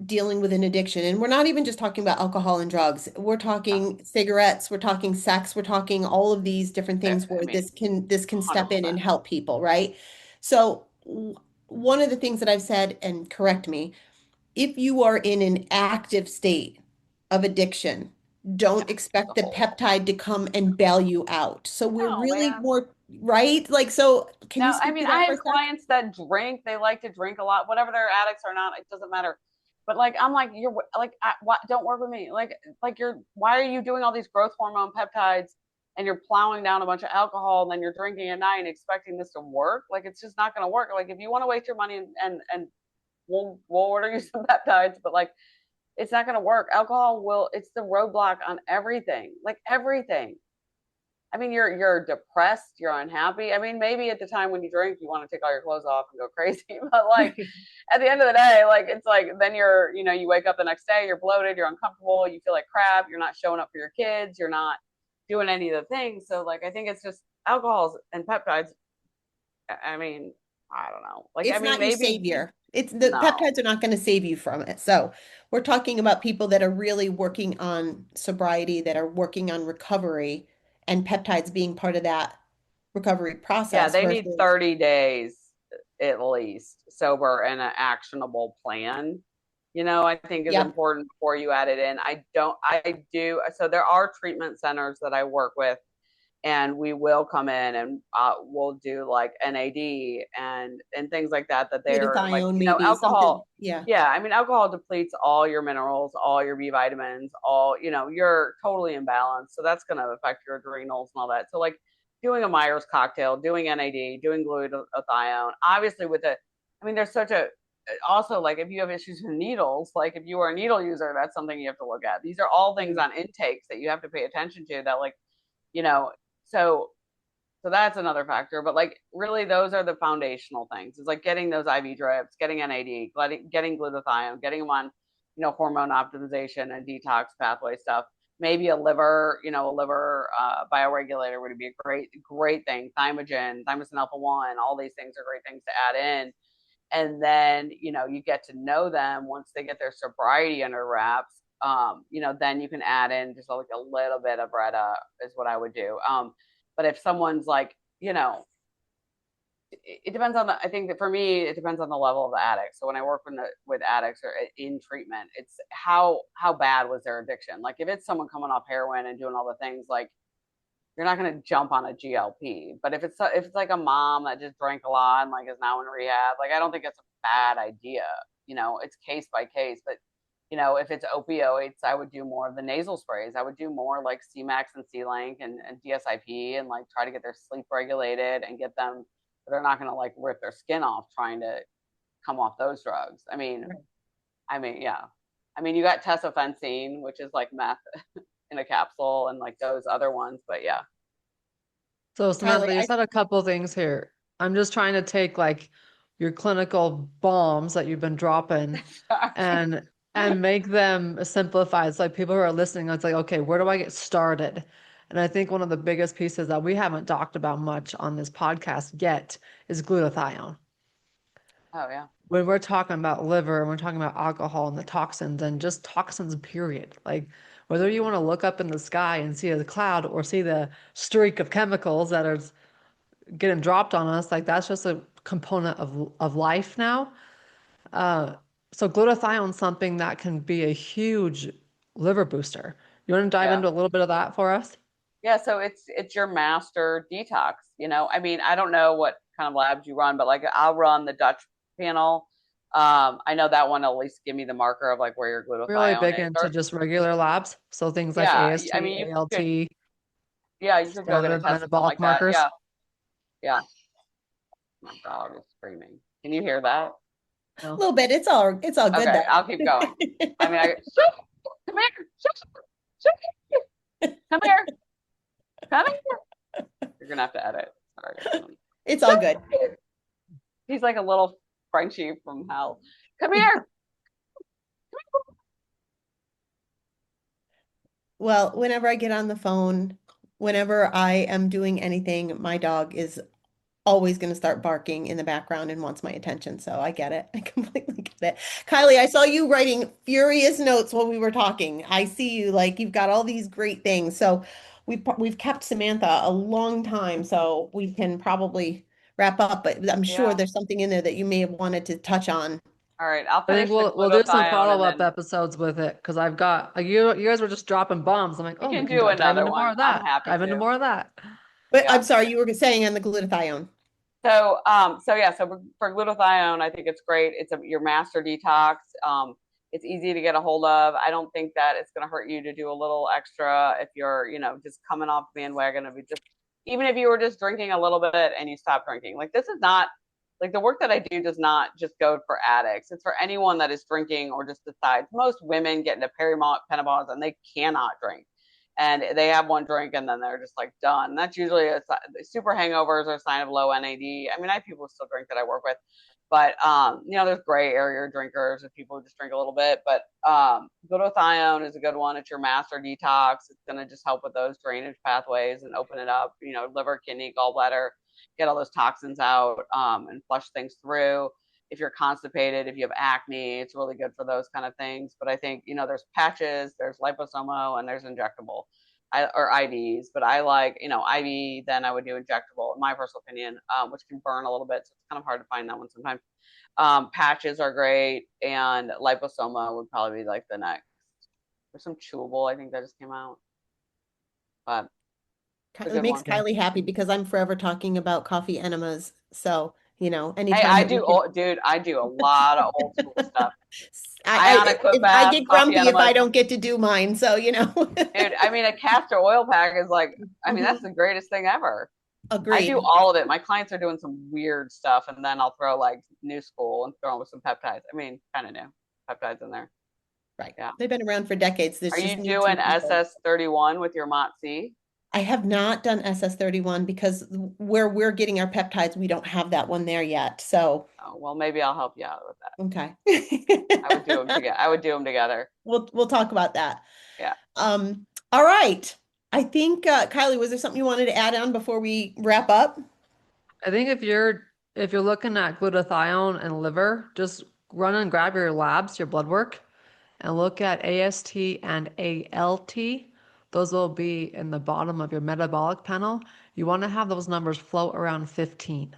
Speaker 2: dealing with an addiction, and we're not even just talking about alcohol and drugs, we're
Speaker 3: Yeah.
Speaker 2: talking cigarettes, we're talking sex, we're talking all of these different things
Speaker 3: I
Speaker 2: where
Speaker 3: mean,
Speaker 2: this can step in
Speaker 3: 100%.
Speaker 2: and help people, right? So one of the things that I've said, and correct me, if you are in an active state of addiction,
Speaker 3: Yeah.
Speaker 2: don't
Speaker 3: The
Speaker 2: expect the
Speaker 3: whole
Speaker 2: peptide to come and bail you out. So we're
Speaker 3: No,
Speaker 2: really
Speaker 3: man.
Speaker 2: more, right? Like, so can you
Speaker 3: No, I
Speaker 2: speak
Speaker 3: mean,
Speaker 2: to
Speaker 3: I
Speaker 2: that for a
Speaker 3: have
Speaker 2: sec?
Speaker 3: clients that drink. They like to drink a lot, whatever they're addicts or not. It doesn't matter. But like, I'm like, you're like, don't work with me. Like, why are you doing all these growth hormone peptides and you're plowing down a bunch of alcohol and then you're drinking at night and expecting this to work? Like, it's just not going to work. Like, if you want to waste your money, and we'll order you some peptides, but like, it's not going to work. It's the roadblock on everything, like everything. I mean, you're depressed, you're unhappy. I mean, maybe at the time when you drink, you want to take all your clothes off and go crazy, but like, at the end of the day, like, it's like, then you wake up the next day, you're bloated, you're uncomfortable, you feel like crap, you're not showing up for your kids, you're not doing any of the things. So like, I think it's just alcohols and peptides. I mean, I don't know. Like, I
Speaker 2: It's
Speaker 3: mean,
Speaker 2: not your
Speaker 3: maybe
Speaker 2: savior. It's the
Speaker 3: no.
Speaker 2: peptides are not going to save you from it. So we're talking about people that are really working on sobriety, that are working on recovery, and peptides being part of that recovery
Speaker 3: Yeah,
Speaker 2: process
Speaker 3: they need
Speaker 2: versus,
Speaker 3: 30 days at least sober and an actionable plan. I think is
Speaker 2: yep,
Speaker 3: important before you add it in. I do. So there are treatment centers that I work with, and we will come in and we'll do like NAD and things like that. That they're like,
Speaker 2: glutathione maybe something.
Speaker 3: alcohol.
Speaker 2: Yeah.
Speaker 3: Yeah, I mean, alcohol depletes all your minerals, all your B vitamins, all, you're totally imbalanced. So that's going to affect your adrenals and all that. So like, doing a Myers cocktail, doing NAD, doing glutathione, obviously with I mean, there's such a also, like, if you have issues with needles, like if you are a needle user, that's something you have to look at. These are all things on intakes that you have to pay attention to, that, like, you know, so that's another factor. But like, really, those are the foundational things. It's like getting those IV drips, getting NAD, getting glutathione, getting them on, hormone optimization and detox pathway stuff. Maybe a liver bioregulator would be a great thing. Thymogen, thymosin alpha 1, all these things are great things to add in. And then, you get to know them once they get their sobriety under wraps. Then you can add in just like a little bit of Retta is what I would do. But if someone's like, it depends on I think that for me, it depends on the level of the addict. So when I work with addicts or in treatment, it's how bad was their addiction. Like if it's someone coming off heroin and doing all the things, like, you're not going to jump on a GLP. But if it's like a mom that just drank a lot and like is now in rehab, like, I don't think it's a bad idea. It's case by case. But if it's opioids, I would do more of the nasal sprays. I would do more like C-Max and C-Link and DSIP, and like try to get their sleep regulated and get them. They're not going to like rip their skin off trying to come off those drugs. Yeah. You got tesofensine, which is like meth in a capsule, and like those other ones. But yeah.
Speaker 1: So Samantha,
Speaker 2: Kylie,
Speaker 1: you said a couple things here. I'm just trying to take like your clinical bombs that you've been dropping and make them simplified. It's like people who are listening, it's like, okay, where do I get started? And I think one of the biggest pieces that we haven't talked about much on this podcast yet is glutathione.
Speaker 3: Oh yeah.
Speaker 1: When we're talking about liver and we're talking about alcohol and the toxins and just toxins, period. Like whether you want to look up in the sky and see a cloud or see the streak of chemicals that are getting dropped on us, like that's just a component of life now. So glutathione is something that can be a huge liver booster. You want to dive
Speaker 3: Yeah.
Speaker 1: into a little bit of that for us?
Speaker 3: Yeah, so it's your master detox. I don't know what kind of labs you run, but like I'll run the Dutch panel. I know that one will at least give me the marker of like where your
Speaker 1: Really
Speaker 3: glutathione
Speaker 1: big
Speaker 3: is.
Speaker 1: into just regular labs. So things like
Speaker 3: Yeah,
Speaker 1: AST, ALT,
Speaker 3: you could go get a
Speaker 1: standard
Speaker 3: test or something
Speaker 1: metabolic
Speaker 3: like that.
Speaker 1: markers.
Speaker 3: Yeah, yeah. My dog is screaming. Can you hear that?
Speaker 2: a little bit. It's all good
Speaker 3: Okay,
Speaker 2: though.
Speaker 3: I'll keep going. Come here, come here, come here. You're gonna have to edit. Sorry.
Speaker 2: It's all good.
Speaker 3: He's like a little Frenchie from hell. Come here.
Speaker 2: Well, whenever I get on the phone, whenever I am doing anything, my dog is always going to start barking in the background and wants my attention. So I get it. I completely get it. Kylie, I saw you writing furious notes while we were talking. I see you like you've got all these great things. So we've kept Samantha a long time, so we can probably wrap up, but I'm sure
Speaker 3: Yeah.
Speaker 2: there's something in there that you may have wanted to touch on.
Speaker 3: All right, I'll
Speaker 1: I think
Speaker 3: finish the
Speaker 1: we'll do some
Speaker 3: glutathione and
Speaker 1: follow-up
Speaker 3: then
Speaker 1: episodes with it because I've got you guys were just dropping bombs. I'm like,
Speaker 3: we
Speaker 1: oh, we
Speaker 3: can
Speaker 1: can
Speaker 3: do
Speaker 1: dive
Speaker 3: another
Speaker 1: into more
Speaker 3: one.
Speaker 1: of
Speaker 3: I'm
Speaker 1: that.
Speaker 3: happy
Speaker 1: Dive into
Speaker 3: to.
Speaker 1: more of that.
Speaker 2: But
Speaker 3: Yeah.
Speaker 2: I'm sorry, you were saying on the glutathione.
Speaker 3: So for glutathione, I think it's great. It's your master detox. It's easy to get a hold of. I don't think that it's going to hurt you to do a little extra if you're, just coming off the bandwagon of even if you were just drinking a little bit and you stop drinking. Like this is not like the work that I do does not just go for addicts. It's for anyone that is drinking or just decides. Most women get into perimenopause and they cannot drink. And they have one drink and then they're just like done. And that's usually super hangovers are a sign of low NAD. I have people who still drink that I work with, but there's gray area drinkers and people who just drink a little bit. But glutathione is a good one. It's your master detox. It's gonna just help with those drainage pathways and open it up. Liver, kidney, gallbladder, get all those toxins out and flush things through. If you're constipated, if you have acne, it's really good for those kind of things. But I think, there's patches, there's liposomal, and there's injectable or IVs. But I like, IV, then I would do injectable, in my personal opinion, which can burn a little bit. So it's kind of hard to find that one sometimes. Patches are great, and liposomal would probably be like the next. There's some chewable, I think that just came out. But
Speaker 2: It makes Kylie happy because I'm forever talking about coffee enemas. So, anytime
Speaker 3: hey, I
Speaker 2: that we
Speaker 3: do,
Speaker 2: can...
Speaker 3: dude, I do a lot of old school stuff.
Speaker 2: I get grumpy if I don't get to do mine. So,
Speaker 3: Dude, a castor oil pack is like, that's the greatest thing ever. I do
Speaker 2: Agreed.
Speaker 3: all of it. My clients are doing some weird stuff, and then I'll throw like new school and throw in with some peptides. I mean, kind of new peptides in there.
Speaker 2: Right.
Speaker 3: Yeah.
Speaker 2: They've been around for decades.
Speaker 3: Are
Speaker 2: There's just
Speaker 3: you
Speaker 2: new
Speaker 3: doing
Speaker 2: people.
Speaker 3: SS31 with your MOTC?
Speaker 2: I have not done SS31 because where we're getting our peptides, we don't have that one there yet. So,
Speaker 3: Oh, well, maybe I'll help you out with that.
Speaker 2: okay.
Speaker 3: I would do them together. I would do them together.
Speaker 2: We'll talk about that.
Speaker 3: Yeah.
Speaker 2: All right. I think Kylie, was there something you wanted to add on before we wrap up?
Speaker 1: I think if you're looking at glutathione and liver, just run and grab your labs, your blood work, and look at AST and ALT. Those will be in the bottom of your metabolic panel. You want to have those numbers float around 15.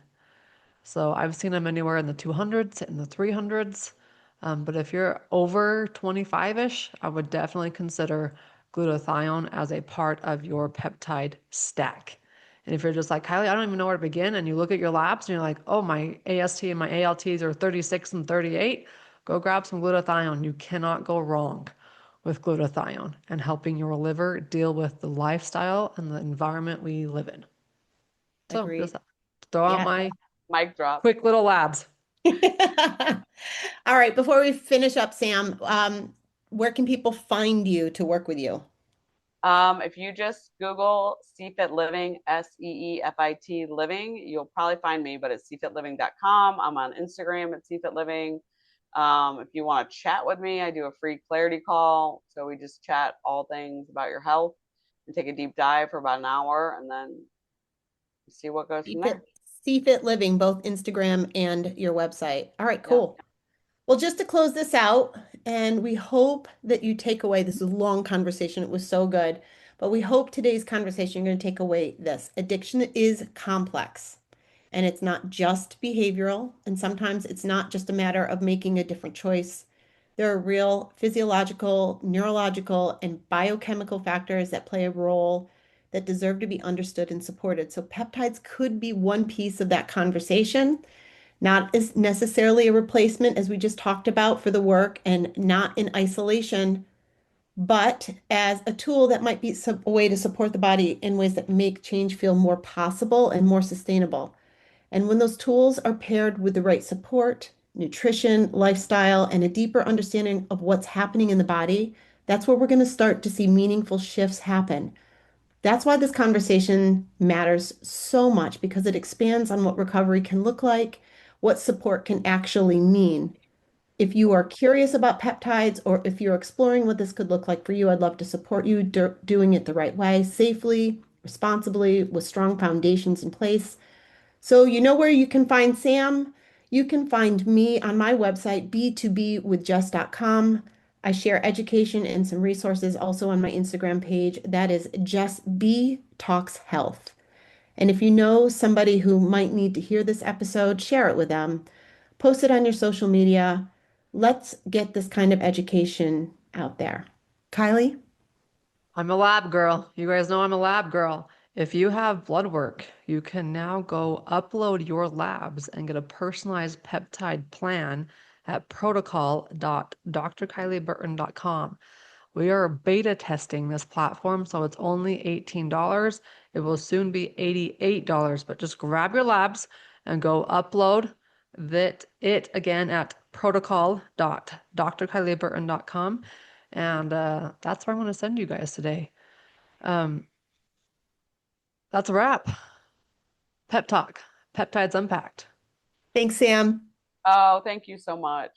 Speaker 1: So I've seen them anywhere in the 200s, in the 300s. But if you're over 25-ish, I would definitely consider glutathione as a part of your peptide stack. And if you're just like, Kylie, I don't even know where to begin, and you look at your labs and you're like, oh, my AST and my ALTs are 36 and 38, go grab some glutathione. You cannot go wrong with glutathione and helping your liver deal with the lifestyle and the environment we live in. So
Speaker 2: Agreed.
Speaker 1: just throw out
Speaker 2: Yeah.
Speaker 1: my
Speaker 3: Mic drop.
Speaker 1: quick little labs.
Speaker 2: All right. Before we finish up, Sam, where can people find you to work with you?
Speaker 3: If you just Google CFIT Living, SEEFIT Living, you'll probably find me, but it's cfitliving.com. I'm on Instagram at CFIT Living. If you want to chat with me, I do a free clarity call. So we just chat all things about your health and take a deep dive for about an hour and then see what goes from
Speaker 2: CFit,
Speaker 3: there.
Speaker 2: CFit Living, both Instagram and your website. All right,
Speaker 3: Yeah.
Speaker 2: cool. Well, just to close this out, and we hope that you take away, this is a long conversation. It was so good, but we hope today's conversation, you're going to take away this. Addiction is complex, and it's not just behavioral, and sometimes it's not just a matter of making a different choice. There are real physiological, neurological, and biochemical factors that play a role that deserve to be understood and supported. So peptides could be one piece of that conversation, not as necessarily a replacement, as we just talked about, for the work and not in isolation, but as a tool that might be a way to support the body in ways that make change feel more possible and more sustainable. And when those tools are paired with the right support, nutrition, lifestyle, and a deeper understanding of what's happening in the body, that's where we're going to start to see meaningful shifts happen. That's why this conversation matters so much, because it expands on what recovery can look like, what support can actually mean. If you are curious about peptides, or if you're exploring what this could look like for you, I'd love to support you doing it the right way, safely, responsibly, with strong foundations in place. So you know where you can find Sam. You can find me on my website, b2bwithjess.com. I share education and some resources also on my Instagram page. That is Just B Talks Health. And if you know somebody who might need to hear this episode, share it with them. Post it on your social media. Let's get this kind of education out there. Kylie?
Speaker 1: I'm a lab girl. You guys know I'm a lab girl. If you have blood work, you can now go upload your labs and get a personalized peptide plan at protocol.drkylieburton.com. We are beta testing this platform, so it's only $18. It will soon be $88, but just grab your labs and go upload it again at protocol.drkylieburton.com. And that's where I'm going to send you guys today. Um, that's a wrap. Pep Talk, Peptides Unpacked.
Speaker 2: Thanks, Sam.
Speaker 3: Oh, thank you so much.